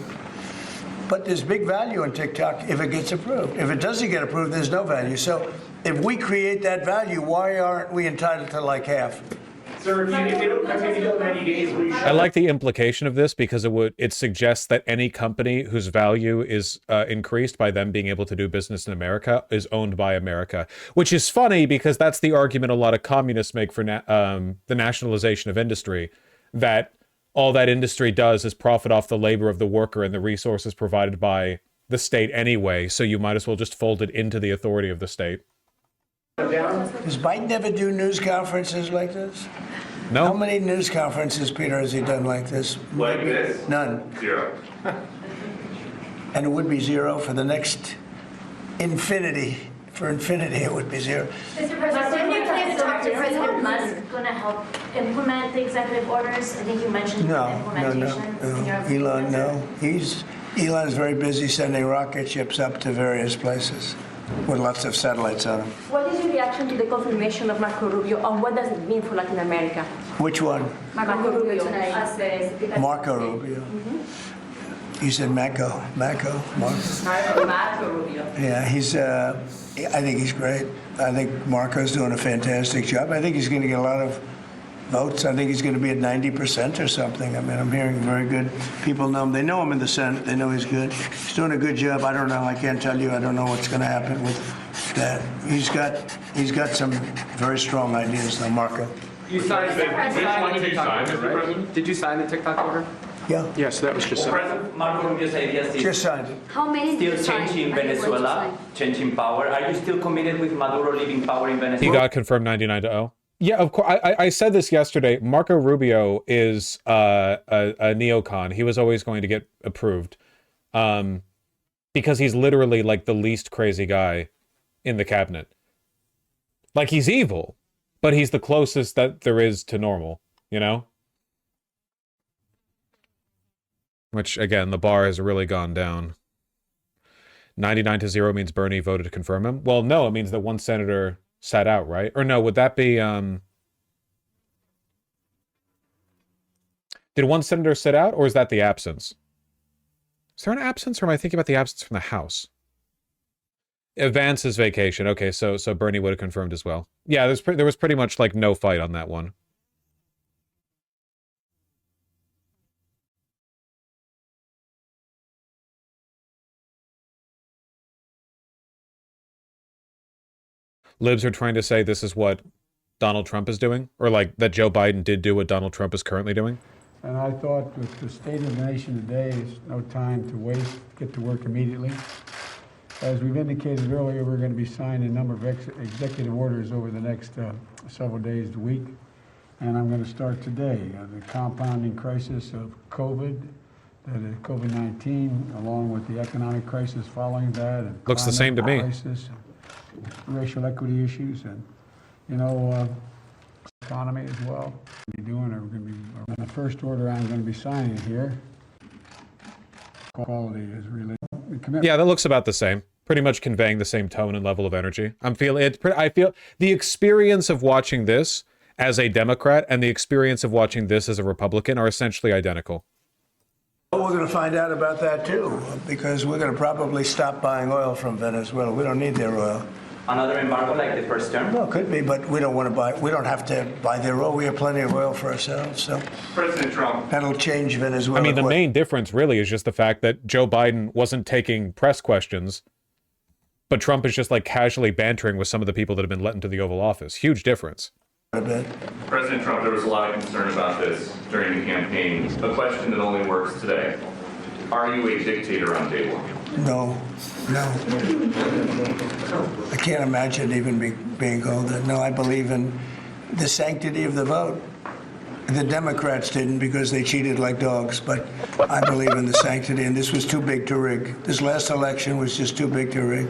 But there's big value in TikTok if it gets approved. If it doesn't get approved, there's no value. So if we create that value, why aren't we entitled to like half? Sir, if they don't come in 90 days, will you I like the implication of this because it suggests that any company whose value is increased by them being able to do business in America is owned by America, which is funny because that's the argument a lot of communists make for the nationalization of industry, that all that industry does is profit off the labor of the worker and the resources provided by the state anyway, so you might as well just fold it into the authority of the state. Does Biden ever do news conferences like this? No. How many news conferences, Peter, has he done like this? Like this? None. 0. And it would be 0 for the next infinity. For infinity, it would be 0. Mr. President, didn't you plan to talk to President Musk going to help implement the executive orders? I think you mentioned implementation. Elon, no. Elon's very busy sending rocket ships up to various places with lots of satellites on them. What is your reaction to the confirmation of Marco Rubio, and what does it mean for Latin America? Which one? Marco Rubio. Marco Rubio. You said Marco. Marco. Marco Rubio. Yeah, I think he's great. I think Marco's doing a fantastic job. I think he's going to get a lot of votes. I think he's going to be at 90% or something. I mean, I'm hearing very good. People know him. They know him in the Senate. They know he's good. He's doing a good job. I don't know. I can't tell you. I don't know what's going to happen with that. He's got some very strong ideas, though, Marco. You signed the Mr. TikTok order, right? President? Did you sign the TikTok order? Yeah, Yes, that was just said. President Marco Rubio's ideas is just signed it. How many did still you sign? changing Are you going to Venezuela, sign? changing power. Are you still committed with Maduro leaving power in He Venezuela? got confirmed 99-0. Yeah, of course. I said this yesterday. Marco Rubio is a neocon. He was always going to get approved because he's literally like the least crazy guy in the cabinet. Like, he's evil, but he's the closest that there is to normal, you know? Which, again, the bar has really gone down. 99-0 means Bernie voted to confirm him? Well, no, it means that one senator sat out, right? Or no, would that be... Did one senator sit out, or is that the absence? Is there an absence, or am I thinking about the absence from the House? Vance's vacation. Okay, so Bernie would have confirmed as well. Yeah, there was pretty much like no fight on that one. Libs are trying to say this is what Donald Trump is doing, or like that Joe Biden did do what Donald Trump is currently doing. And I thought with the state of the nation today, it's no time to waste, get to work immediately. As we've indicated earlier, we're going to be signing a number of executive orders over the next several days to week. And I'm going to start today. The compounding crisis of COVID, that is COVID-19, along with the economic crisis following that. And looks the same to me. Crisis, racial equity issues, and, you know, economy as well. We're doing it. We're going to be, the first order I'm going to be signing here. Quality is really. Yeah, that looks about the same. Pretty much conveying the same tone and level of energy. I feel the experience of watching this as a Democrat and the experience of watching this as a Republican are essentially identical. Well, we're going to find out about that too, because we're going to probably stop buying oil from Venezuela. We don't need their oil. Another embargo like the first term? No, it could be, but we don't want to buy. We don't have to buy their oil. We have plenty of oil for ourselves. So President Trump. That'll change Venezuela. I mean, the main difference really is just the fact that Joe Biden wasn't taking press questions, but Trump is just like casually bantering with some of the people that have been let into the Oval Office. Huge difference. President Trump, there was a lot of concern about this during the campaign. A question that only works today. Are you a dictator on day one? No. I can't imagine even being called that. No, I believe in the sanctity of the vote. The Democrats didn't because they cheated like dogs, but I believe in the sanctity, and this was too big to rig. This last election was just too big to rig.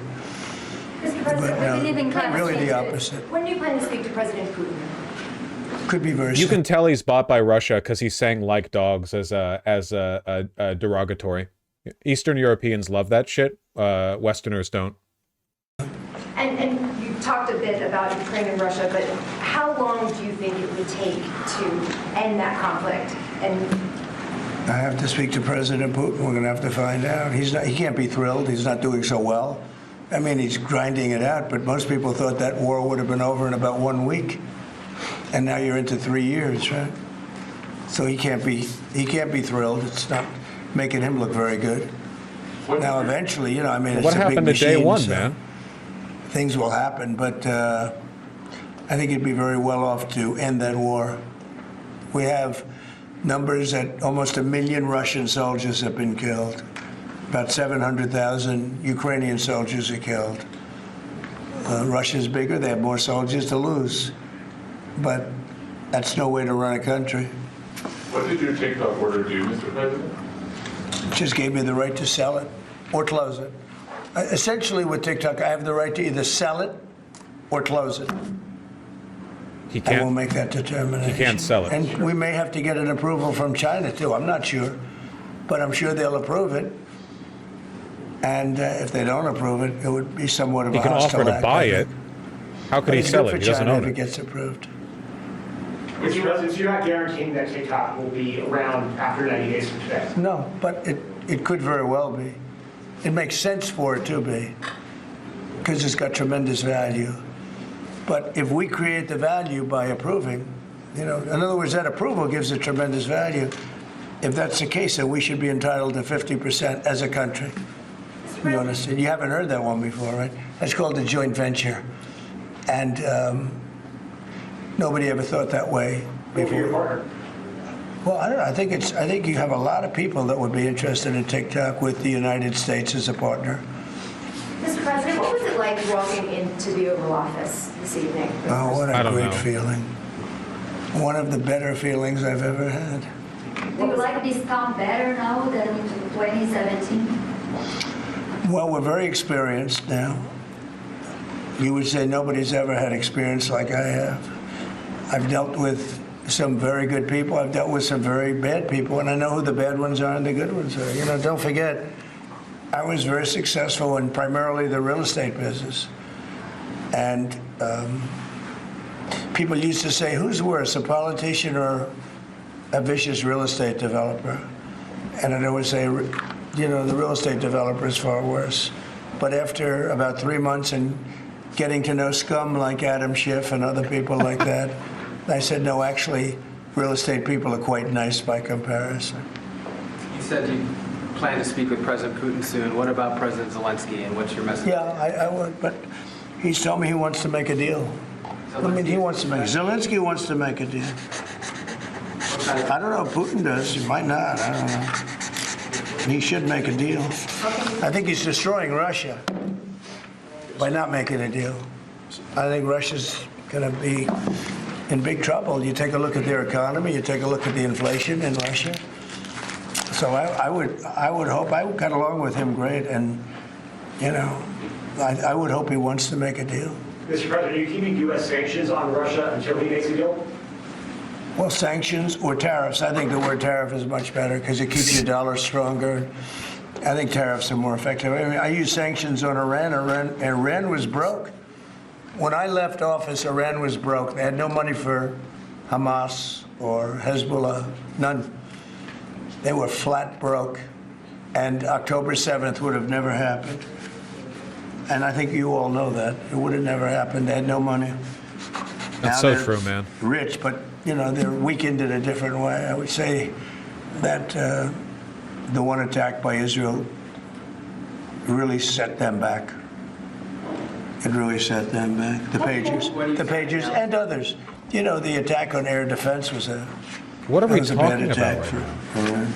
Mr. President, But, really the opposite. When do you plan to speak to President Putin? Could be very You can tell he's bought by Russia because he's saying like dogs as a derogatory. Eastern Europeans love that shit. Westerners don't. And you talked a bit about Ukraine and Russia, but how long do you think it would take to end that conflict? And I have to speak to President Putin. We're going to have to find out. He can't be thrilled. He's not doing so well. I mean, he's grinding it out, but most people thought that war would have been over in about 1 week. And now you're into 3 years, right? So he can't be thrilled. It's not making him look very good. Now, eventually, you know, I mean, it's what a big happened to day machine, one, so man? things will happen, but I think it'd be very well off to end that war. We have numbers that almost 1 million Russian soldiers have been killed. About 700,000 Ukrainian soldiers are killed. Russia's bigger. They have more soldiers to lose. But That's no way to run a country. What did your TikTok order do, Mr. President? It just gave me the right to sell it or close it. Essentially, with TikTok, I have the right to either sell it or close it. He I will can't. make that determination. He can't sell it. And we may have to get an approval from China, too. I'm not sure. But I'm sure they'll approve it. And if they don't approve it, it would be somewhat of a He can hostile offer to act, buy I it. think. How could But he it's sell good it? for He doesn't China own if it it. gets approved. Mr. President, so you're not guaranteeing that TikTok will be around after 90 days from today? No, but it could very well be. It makes sense for it to be, because it's got tremendous value. But if we create the value by approving, in other words, that approval gives it tremendous value. If that's the case, then we should be entitled to 50% as a country. You understand? You haven't heard that one before, right? That's called a joint venture. And nobody ever thought that way before. Well, I don't know. I think you have a lot of people that would be interested in TikTok with the United States as a partner. Mr. President, what was it like walking into the Oval Office this evening? Oh, what I a don't great know. feeling. One of the better feelings I've ever had. Do you like this town better now than in 2017? Well, we're very experienced now. You would say nobody's ever had experience like I have. I've dealt with some very good people. I've dealt with some very bad people, and I know who the bad ones are and the good ones are. Don't forget, I was very successful in primarily the real estate business. And people used to say, who's worse, a politician or a vicious real estate developer? And I'd always say, the real estate developer is far worse. But after about 3 months and getting to know scum like Adam Schiff and other people like that, I said, no, actually, real estate people are quite nice by comparison. You said you plan to speak with President Putin soon. What about President Zelensky, and what's your message? Yeah, I would, but he's told me he wants to make a deal. He wants to make Zelensky wants to make a deal. I don't know if Putin does. He might not. I don't know. He should make a deal. I think he's destroying Russia by not making a deal. I think Russia's going to be in big trouble. You take a look at their economy. You take a look at the inflation in Russia. So I would hope. I got along with him great, and I would hope he wants to make a deal. Mr. President, are you keeping U.S. sanctions on Russia until he makes a deal? Well, sanctions or tariffs. I think the word tariff is much better because it keeps your dollar stronger. I think tariffs are more effective. I mean, I use sanctions on Iran. Iran was broke. When I left office, Iran was broke. They had no money for Hamas or Hezbollah, none. They were flat broke. And October 7th would have never happened. And I think you all know that. It would have never happened. They had no money. That's so true, man. Rich, but, they're weakened in a different way. I would say that the one attack by Israel really set them back. It really set them back. The Pagers, and others. The attack on air defense was a What are we bad talking attack about?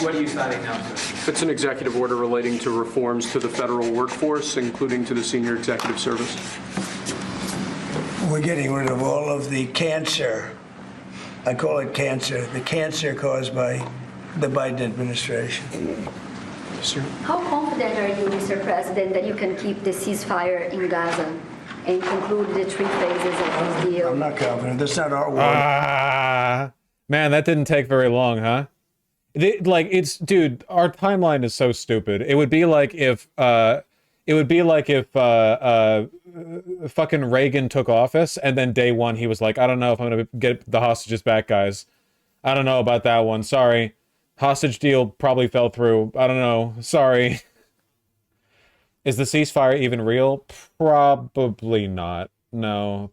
What are you citing now, sir? It's an executive order relating to reforms to the federal workforce, including to the senior executive service. We're getting rid of all of the cancer. I call it cancer. The cancer caused by the Biden administration. How confident are you, Mr. President, that you can keep the ceasefire in Gaza and conclude the 3 phases of this deal? I'm not confident. That's not our war. Man, that didn't take very long, huh? Dude, our timeline is so stupid. It would be like if fucking Reagan took office and then day one he was like, I don't know if I'm gonna get the hostages back, guys. I don't know about that one. Sorry. Hostage deal probably fell through. I don't know. Sorry. Is the ceasefire even real? Probably not. No.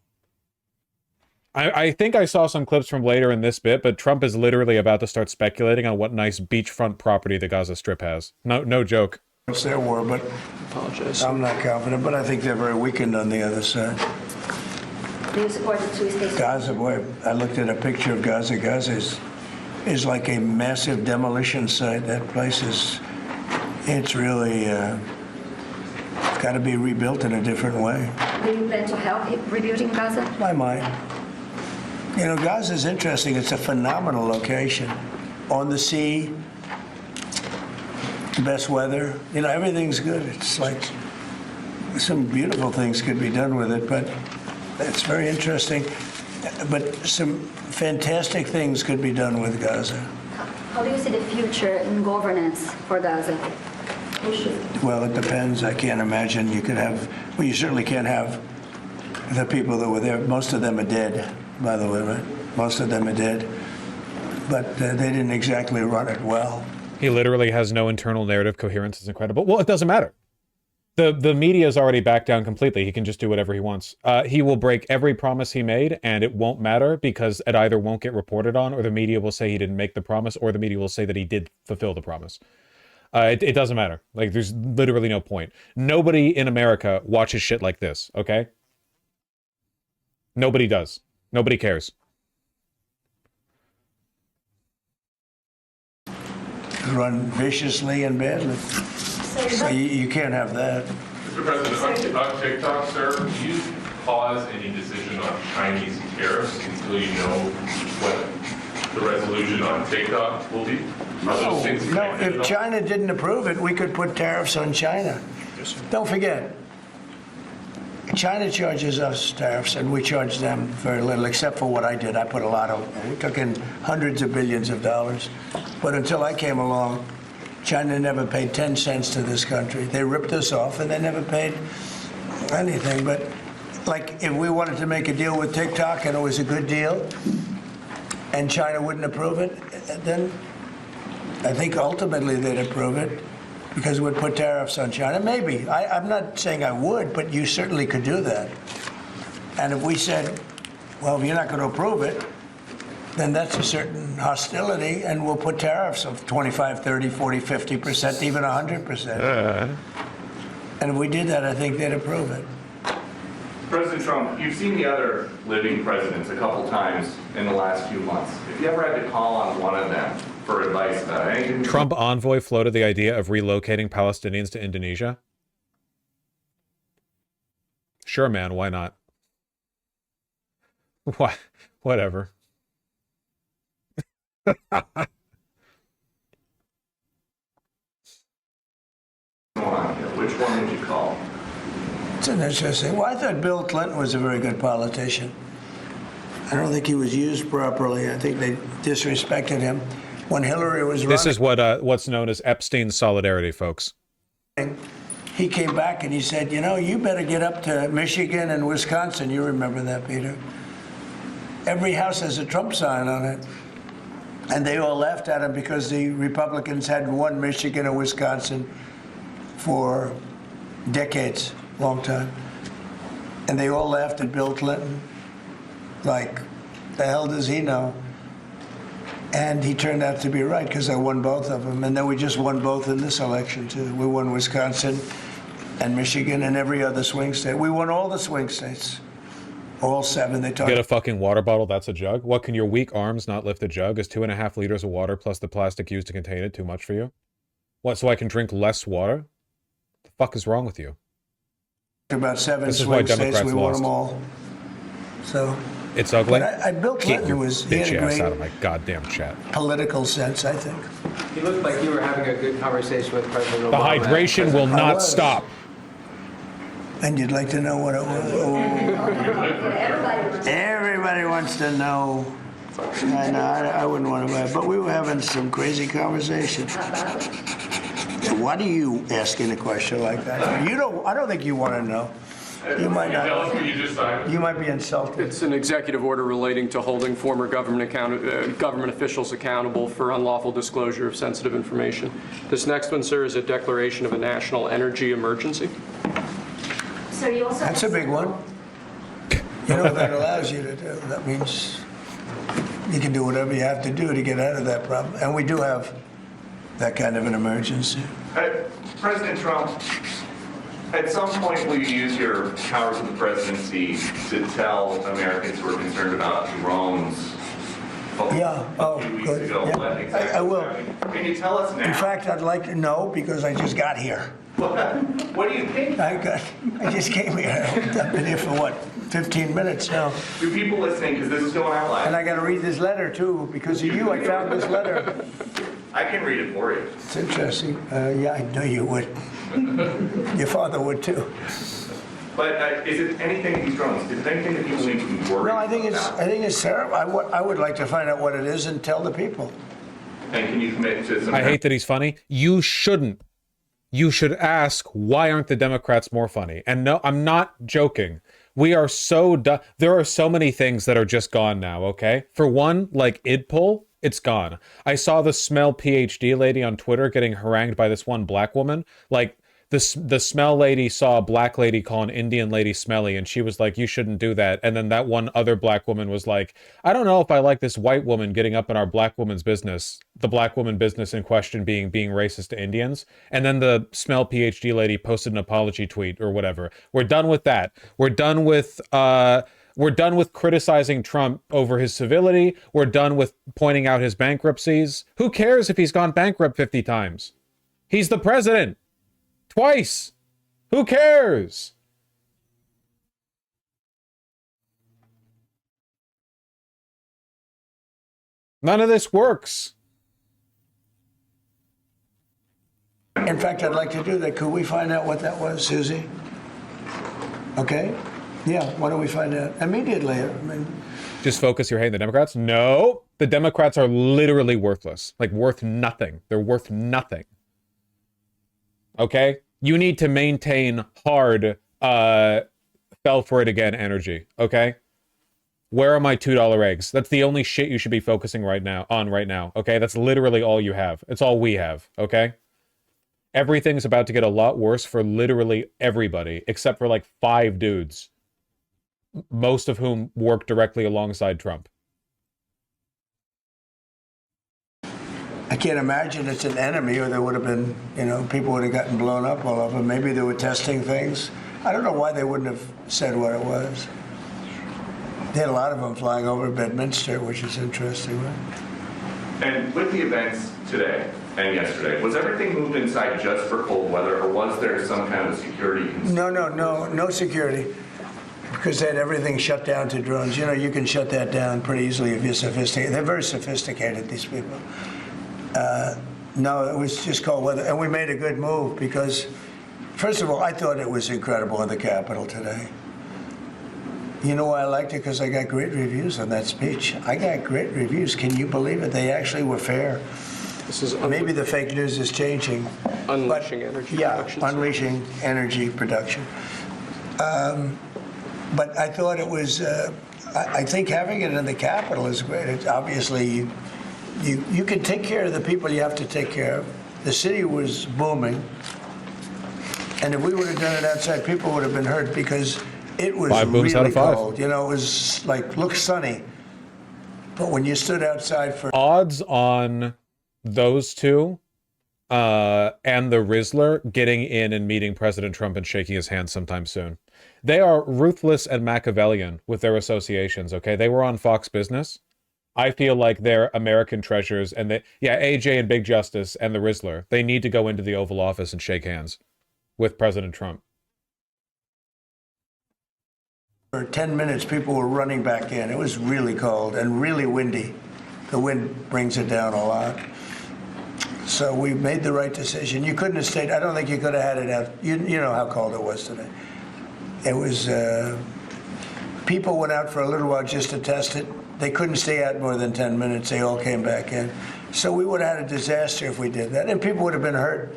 I think I saw some clips from later in this bit, but Trump is literally about to start speculating on what nice beachfront property the Gaza Strip has. No joke. It's their war, but I'm not confident, but I think they're very weakened on the other side. Do you support the 2-state? Gaza, boy, I looked at a picture of Gaza. Gaza is like a massive demolition site. That place it's really got to be rebuilt in a different way. Do you plan to help rebuilding Gaza? I might. You know, Gaza is interesting. It's a phenomenal location. On the sea, the best weather. You know, everything's good. It's like some beautiful things could be done with it, but it's very interesting. But some fantastic things could be done with Gaza. How do you see the future in governance for Gaza? Well, it depends. I can't imagine you could have, well, you certainly can't have the people that were there. Most of them are dead, by the way, right? Most of them are dead. But they didn't exactly run it well. He literally has no internal narrative coherence. It's incredible. Well, it doesn't matter. The media's already backed down completely. He can just do whatever he wants. He will break every promise he made, and it won't matter because it either won't get reported on, or the media will say he didn't make the promise, or the media will say that he did fulfill the promise. It doesn't matter. Like, there's literally no point. Nobody in America watches shit like this, okay? Nobody does. Nobody cares. Run viciously and badly. So you can't have that. Mr. President, on TikTok, sir, do you pause any decision on Chinese tariffs until you know what the resolution on TikTok will be? No, if China didn't approve it, we could put tariffs on China. Don't forget, China charges us tariffs, and we charge them very little, except for what I did. I put a lot of, we took in hundreds of billions of dollars. But until I came along, China never paid 10 cents to this country. They ripped us off, and they never paid anything. But, like, if we wanted to make a deal with TikTok, and it was a good deal, and China wouldn't approve it, then I think ultimately they'd approve it, because we'd put tariffs on China. Maybe. I'm not saying I would, but you certainly could do that. And if we said, well, if you're not going to approve it, then that's a certain hostility, and we'll put tariffs of 25, 30, 40, 50%, even 100%. And if we did that, I think they'd approve it. President Trump, you've seen the other living presidents a couple times in the last few months. If you ever had to call on one of them for advice about anything... Trump envoy floated the idea of relocating Palestinians to Indonesia. Sure, man, why not? What? Whatever. Which one would you call? It's an interesting. Well, I thought Bill Clinton was a very good politician. I don't think he was used properly. I think they disrespected him. When Hillary was running... This is what's known as Epstein's solidarity, folks. He came back and he said, you know, you better get up to Michigan and Wisconsin. You remember that, Peter? Every house has a Trump sign on it. And they all laughed at him because the Republicans hadn't won Michigan or Wisconsin for decades, long time. And they all laughed at Bill Clinton. Like, the hell does he know? And he turned out to be right, because I won both of them. And then we just won both in this election, too. We won Wisconsin and Michigan and every other swing state. We won all the swing states. All 7. They talk. Get a fucking water bottle, that's a jug? What, can your weak arms not lift a jug? Is 2.5 liters of water plus the plastic used to contain it too much for you? What, so I can drink less water? What the fuck is wrong with you? About 7 this swing states, we won them all. So... It's ugly. But Bill Clinton was... Bitch ass out of my goddamn chat. Political sense, I think. He looked like you were having a good conversation with President Obama. The hydration will not stop. And you'd like to know what it was? Oh. Everybody wants to know. I know, I wouldn't want to buy it. But we were having some crazy conversation. Why do you asking a question like that? You don't. I don't think you want to know. You might not. Tell us what you just signed. You might be insulted. It's an executive order relating to holding former government officials accountable for unlawful disclosure of sensitive information. This next one, sir, is a declaration of a national energy emergency. So you also That's a big one. You know what that allows you to do? That means you can do whatever you have to do to get out of that problem. And we do have that kind of an emergency. President Trump, at some point will you use your powers of the presidency to tell Americans who are concerned about drones? Yeah. A few weeks ago, Yeah. what exactly I will. happened? Can you tell us now? In fact, I'd like to know because I just got here. What do you think? I just came here. I've been here for what, 15 minutes now. Do people listening, because this is going out live. And I got to read this letter too. Because of you, I found this letter. I can read it for you. It's interesting. Yeah, I know you would. Your father would too. But is it anything, these drones, is it anything that people need to be worried No, I think about? it's terrible. I would like to find out what it is and tell the people. And can you commit to some... I hate that he's funny. You shouldn't. You should ask, why aren't the Democrats more funny? And no, I'm not joking. We are so done. There are so many things that are just gone now, okay? For one, like IDPOL, it's gone. I saw the smell PhD lady on Twitter getting harangued by this one black woman. Like, the smell lady saw a black lady call an Indian lady smelly, and she was like, you shouldn't do that. And then that one other black woman was like, I don't know if I like this white woman getting up in our black woman's business, the black woman business in question being racist to Indians. And then the smell PhD lady posted an apology tweet or whatever. We're done with that. We're done with criticizing Trump over his civility. We're done with pointing out his bankruptcies. Who cares if he's gone bankrupt 50 times? He's the president. Twice. Who cares? None of this works. In fact, I'd like to do that. Could we find out what that was, Susie? Okay? Yeah, why don't we find out immediately? I mean, just focus your hate on the Democrats? No. The Democrats are literally worthless. Like, worth nothing. They're worth nothing. Okay? You need to maintain hard, fell for it again energy. Okay? Where are my $2 eggs? That's the only shit you should be focusing right now. Okay? That's literally all you have. It's all we have. Okay? Everything's about to get a lot worse for literally everybody, except for like 5 dudes. Most of whom work directly alongside Trump. I can't imagine it's an enemy, or there would have been, people would have gotten blown up all over. Maybe they were testing things. I don't know why they wouldn't have said what it was. They had a lot of them flying over Bedminster, which is interesting, right? And with the events today and yesterday, was everything moved inside just for cold weather, or was there some kind of security concern? No security. Because they had everything shut down to drones. You can shut that down pretty easily if you're sophisticated. They're very sophisticated, these people. No, it was just cold weather. And we made a good move because, first of all, I thought it was incredible in the Capitol today. You know why I liked it? Because I got great reviews on that speech. I got great reviews. Can you believe it? They actually were fair. This is maybe the fake news is changing. Unleashing energy production. Yeah, unleashing energy production. But I thought it was, I think having it in the Capitol is great. It's obviously, you can take care of the people you have to take care of. The city was booming. And if we would have done it outside, people would have been hurt because it was 5 booms really out of 5. cold. It was like, look sunny. But when you stood outside for... Odds on those two and the Rizzler getting in and meeting President Trump and shaking his hand sometime soon. They are ruthless and Machiavellian with their associations, okay? They were on Fox Business. I feel like they're American treasures, and AJ and Big Justice and the Rizzler, they need to go into the Oval Office and shake hands with President Trump. For 10 minutes, people were running back in. It was really cold and really windy. The wind brings it down a lot. So we made the right decision. You couldn't have stayed. I don't think you could have had it out. You know how cold it was today. It was, people went out for a little while just to test it. They couldn't stay out more than 10 minutes. They all came back in. So we would have had a disaster if we did that, and people would have been hurt.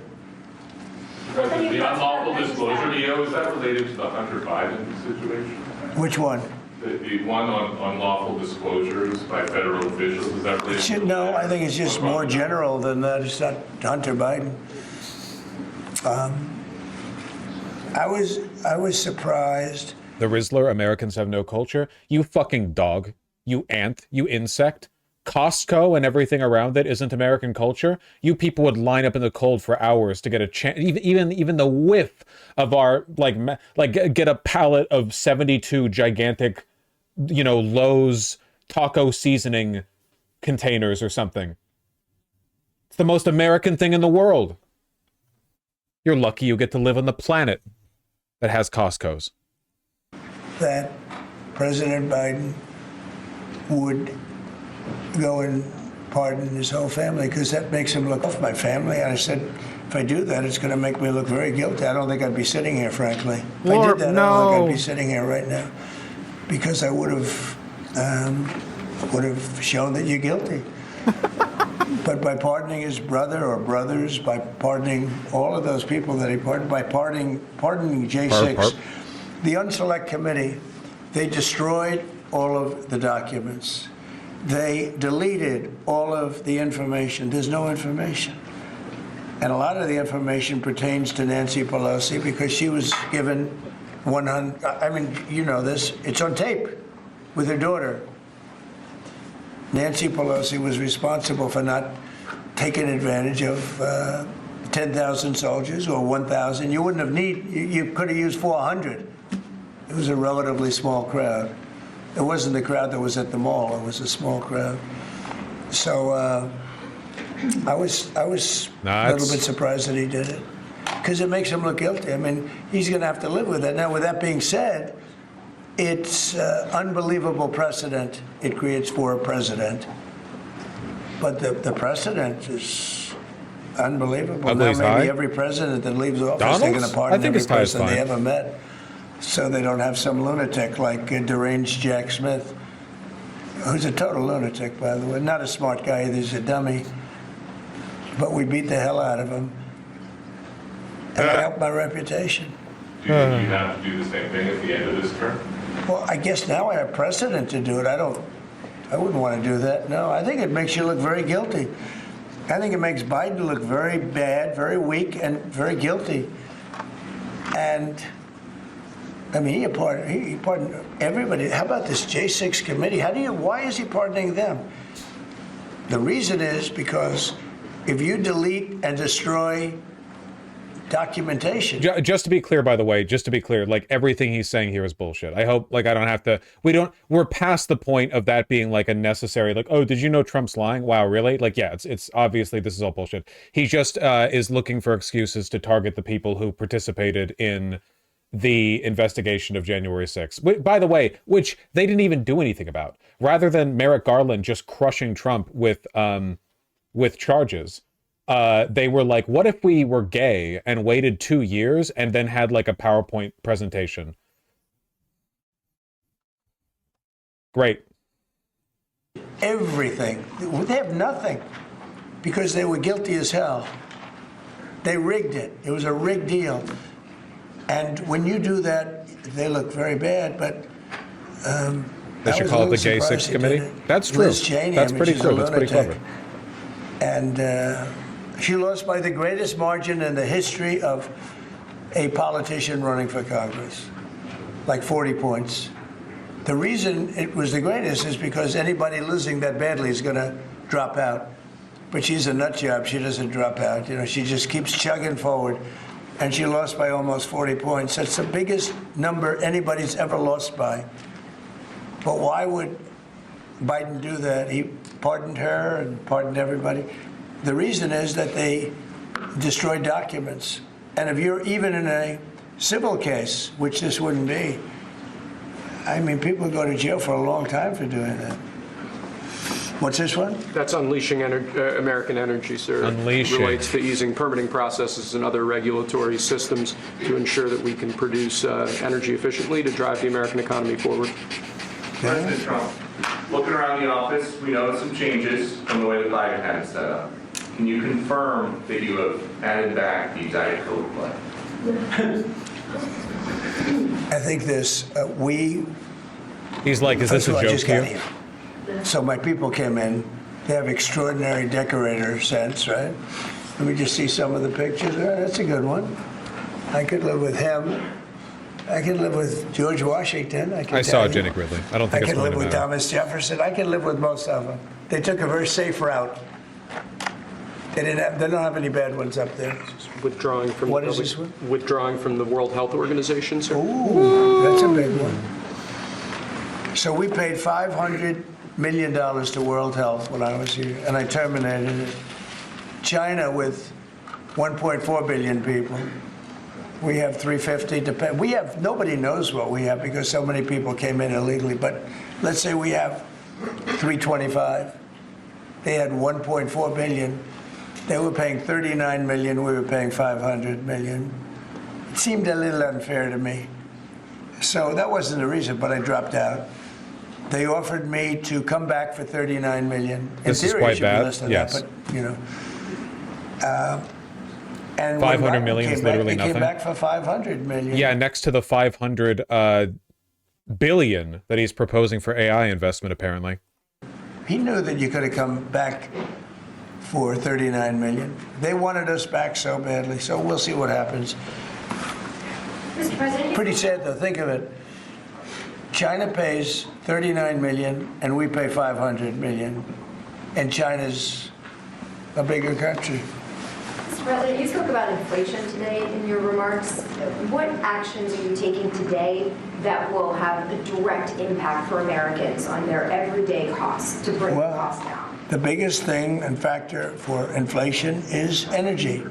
The unlawful disclosure, is that related to the Hunter Biden situation? Which one? The one on unlawful disclosures by federal officials, is that related to... No, I think it's just more general than that. It's not Hunter Biden. I was surprised. The Rizzler, Americans have no culture. You fucking dog. You ant. You insect. Costco and everything around it isn't American culture. You people would line up in the cold for hours to get a chance, even the whiff of our get a pallet of 72 gigantic, Lowe's taco seasoning containers or something. It's the most American thing in the world. You're lucky you get to live on the planet that has Costco's. That President Biden would go and pardon his whole family, because that makes him look off my family. And I said, if I do that, it's going to make me look very guilty. I don't think I'd be sitting here, frankly. If I did that, I don't think I'd be sitting here right now, because I would have shown that you're guilty. But by pardoning his brother or brothers, by pardoning all of those people that he pardoned, by pardoning J6, the Unselect Committee, they destroyed all of the documents. They deleted all of the information. There's no information. And a lot of the information pertains to Nancy Pelosi, because she was given 100, I mean, you know this, it's on tape with her daughter. Nancy Pelosi was responsible for not taking advantage of 10,000 soldiers or 1,000. You wouldn't have you could have used 400. It was a relatively small crowd. It wasn't the crowd that was at the mall. It was a small crowd. So I was a little bit surprised that he did it, because it makes him look guilty. I mean, he's going to have to live with it. Now, with that being said, it's unbelievable precedent it creates for a president. But the precedent is unbelievable. Now maybe every president that leaves office, they're going to pardon every person they ever met, so they don't have some lunatic like deranged Jack Smith, who's a total lunatic, by the way. Not a smart guy either, he's a dummy. But we beat the hell out of him. And it helped my reputation. Do you think you have to do the same thing at the end of this term? Well, I guess now I have precedent to do it. I wouldn't want to do that. No, I think it makes you look very guilty. I think it makes Biden look very bad, very weak, and very guilty. And I mean, he pardoned everybody. How about this J6 committee? Why is he pardoning them? The reason is because if you delete and destroy documentation. Just to be clear, by the way, like everything he's saying here is bullshit. I hope, like, I don't have to, we're past the point of that being like a necessary, like, oh, did you know Trump's lying? Wow, really? Like, yeah, it's obviously this is all bullshit. He just is looking for excuses to target the people who participated in the investigation of January 6th. By the way, which they didn't even do anything about. Rather than Merrick Garland just crushing Trump with charges, they were like, what if we were gay and waited 2 years and then had like a PowerPoint presentation? Great. Everything. They have nothing, because they were guilty as hell. They rigged it. It was a rigged deal. And when you do that, they look very bad, but they should call it the J6 committee? That's true. Liz Cheney, That's pretty true. That's pretty clever. And she lost by the greatest margin in the history of a politician running for Congress, like 40 points. The reason it was the greatest is because anybody losing that badly is going to drop out. But she's a nut job. She doesn't drop out. You know, she just keeps chugging forward. And she lost by almost 40 points. That's the biggest number anybody's ever lost by. But why would Biden do that? He pardoned her and pardoned everybody. The reason is that they destroyed documents. And if you're even in a civil case, which this wouldn't be, I mean, people go to jail for a long time for doing that. What's this one? That's unleashing American energy, sir. Unleashing. It relates to easing permitting processes and other regulatory systems to ensure that we can produce energy efficiently to drive the American economy forward. President Trump, looking around the office, we noticed some changes from the way the Biden had it set up. Can you confirm that you have added back the Diet Coke play? I think this, He's like, is this a joke here? So my people came in. They have extraordinary decorator sense, right? Let me just see some of the pictures. That's a good one. I could live with him. I could live with George Washington. I saw Jenny Gridley. I don't think I could live with Thomas Jefferson. I could live with most of them. They took a very safe route. They don't have any bad ones up there. Withdrawing from what is this one? Withdrawing from the World Health Organization, sir. Ooh, that's a big one. So we paid $500 million to World Health when I was here, and I terminated it. China with 1.4 billion people. We have 350. We have, nobody knows what we have because so many people came in illegally. But let's say we have 325. They had 1.4 billion. They were paying 39 million. We were paying 500 million. It seemed a little unfair to me. So that wasn't the reason, but I dropped out. They offered me to come back for 39 million. In This is theory, quite it should be bad. less than Yes. that, but, you know. And 500 when million Biden is came back, literally they came nothing. back for 500 million. Yeah, next to the 500 billion that he's proposing for AI investment, apparently. He knew that you could have come back for 39 million. They wanted us back so badly, so we'll see what happens. Mr. President, Pretty sad though, think of it. China pays 39 million and we pay 500 million. And China's a bigger country. Mr. President, you spoke about inflation today in your remarks. What actions are you taking today that will have a direct impact for Americans on their everyday costs to bring the costs down? The biggest thing and factor for inflation is energy.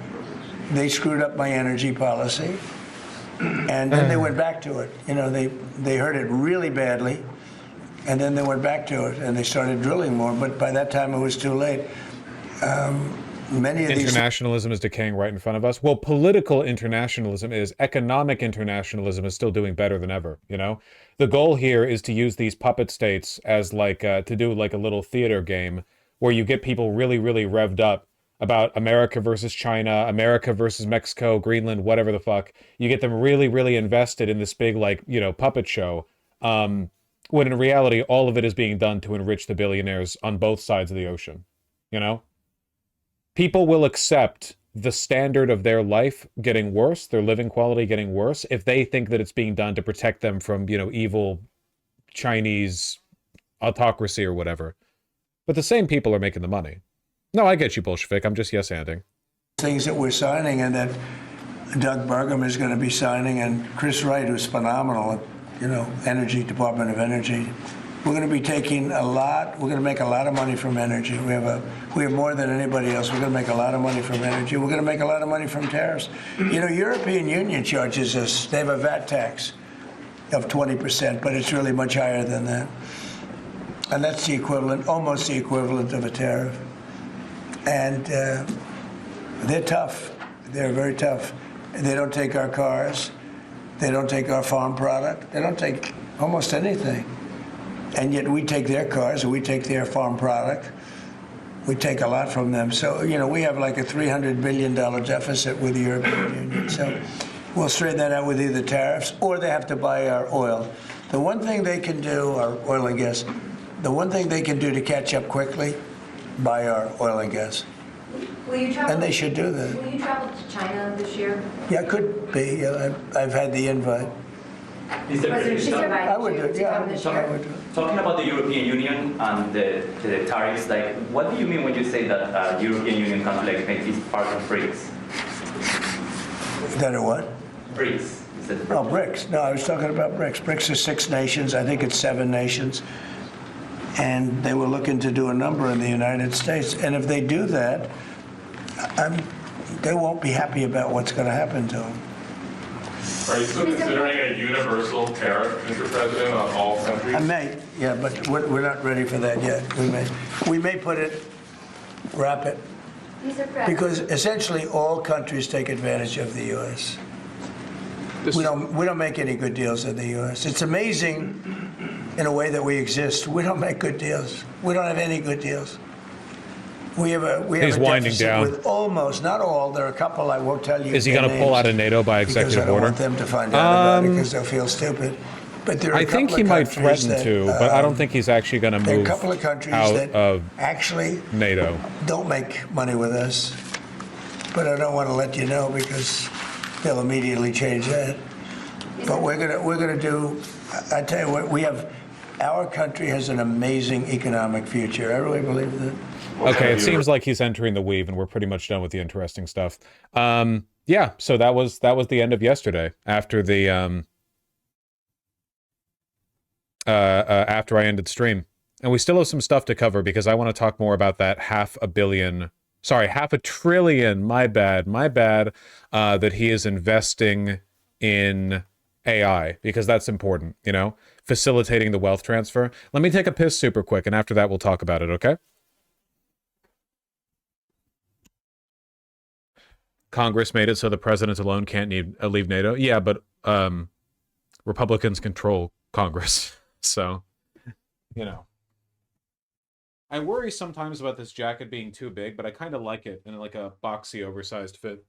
They screwed up my energy policy, and then they went back to it. You know, they hurt it really badly, and then they went back to it, and they started drilling more, but by that time it was too late. Many of these... Internationalism is decaying right in front of us. Well, political internationalism is. Economic internationalism is still doing better than ever, you know? The goal here is to use these puppet states as like, to do like a little theater game where you get people really, really revved up about America versus China, America versus Mexico, Greenland, whatever the fuck. You get them really, really invested in this big, like, you know, puppet show. When in reality, all of it is being done to enrich the billionaires on both sides of the ocean, you know? People will accept the standard of their life getting worse, their living quality getting worse, if they think that it's being done to protect them from, you know, evil Chinese autocracy or whatever. But the same people are making the money. No, I get you, Bolshevik. I'm just yes-anding. Things that we're signing and that Doug Burgum is going to be signing, and Chris Wright, who's phenomenal at, you know, Energy, Department of Energy. We're going to be taking a lot, we're going to make a lot of money from energy. We have more than anybody else. We're going to make a lot of money from energy. We're going to make a lot of money from tariffs. You know, European Union charges us, they have a VAT tax of 20%, but it's really much higher than that. And that's the equivalent, almost the equivalent of a tariff. And they're tough. They're very tough. They don't take our cars. They don't take our farm product. They don't take almost anything. And yet we take their cars and we take their farm product. We take a lot from them. So, you know, we have like a $300 billion deficit with the European Union. So we'll straighten that out with either tariffs or they have to buy our oil. The one thing they can do, our oil and gas, the one thing they can do to catch up quickly, buy our oil and gas. Will you travel? And they should do that. Will you travel to China this year? Yeah, it could be. I've had the invite. Mr. President, I would do it, yeah. I would do it. Talking about the European Union and the tariffs, like, what do you mean when you say that European Union country like Spain is part of BRICS? That are what? BRICS. Oh, BRICS. No, I was talking about BRICS. BRICS are 6 nations. I think it's 7 nations. And they were looking to do a number in the United States. And if they do that, they won't be happy about what's going to happen to them. Are you still considering a universal tariff, Mr. President, on all countries? I may, yeah, but we're not ready for that yet. We may put it, wrap it, Mr. President. because essentially all countries take advantage of the U.S. We don't make any good deals in the U.S. It's amazing in a way that we exist. We don't make good deals. We don't have any good deals. We have a winding deficit down. with almost, not all, there are a couple I won't tell you. Is he going to pull out of NATO by executive because I don't order? want them to find out about it because they'll feel stupid. But there are I think he might threaten to, but I don't think he's actually going to move there are a couple of countries out that of actually NATO. don't make money with us. But I don't want to let you know because they'll immediately change that. But we're gonna do. I tell you what, our country has an amazing economic future. I really believe that. Okay, it seems like he's entering the weave, and we're pretty much done with the interesting stuff. Yeah, so that was the end of yesterday. After the after I ended stream, and we still have some stuff to cover because I want to talk more about that $500 million Sorry, $500 billion. My bad. That he is investing in AI, because that's important, you know, facilitating the wealth transfer. Let me take a piss super quick, and after that we'll talk about it, okay? Congress made it so the president alone can't leave NATO. Yeah, but Republicans control Congress. So, you know. I worry sometimes about this jacket being too big, but I kind of like it in like a boxy, oversized fit.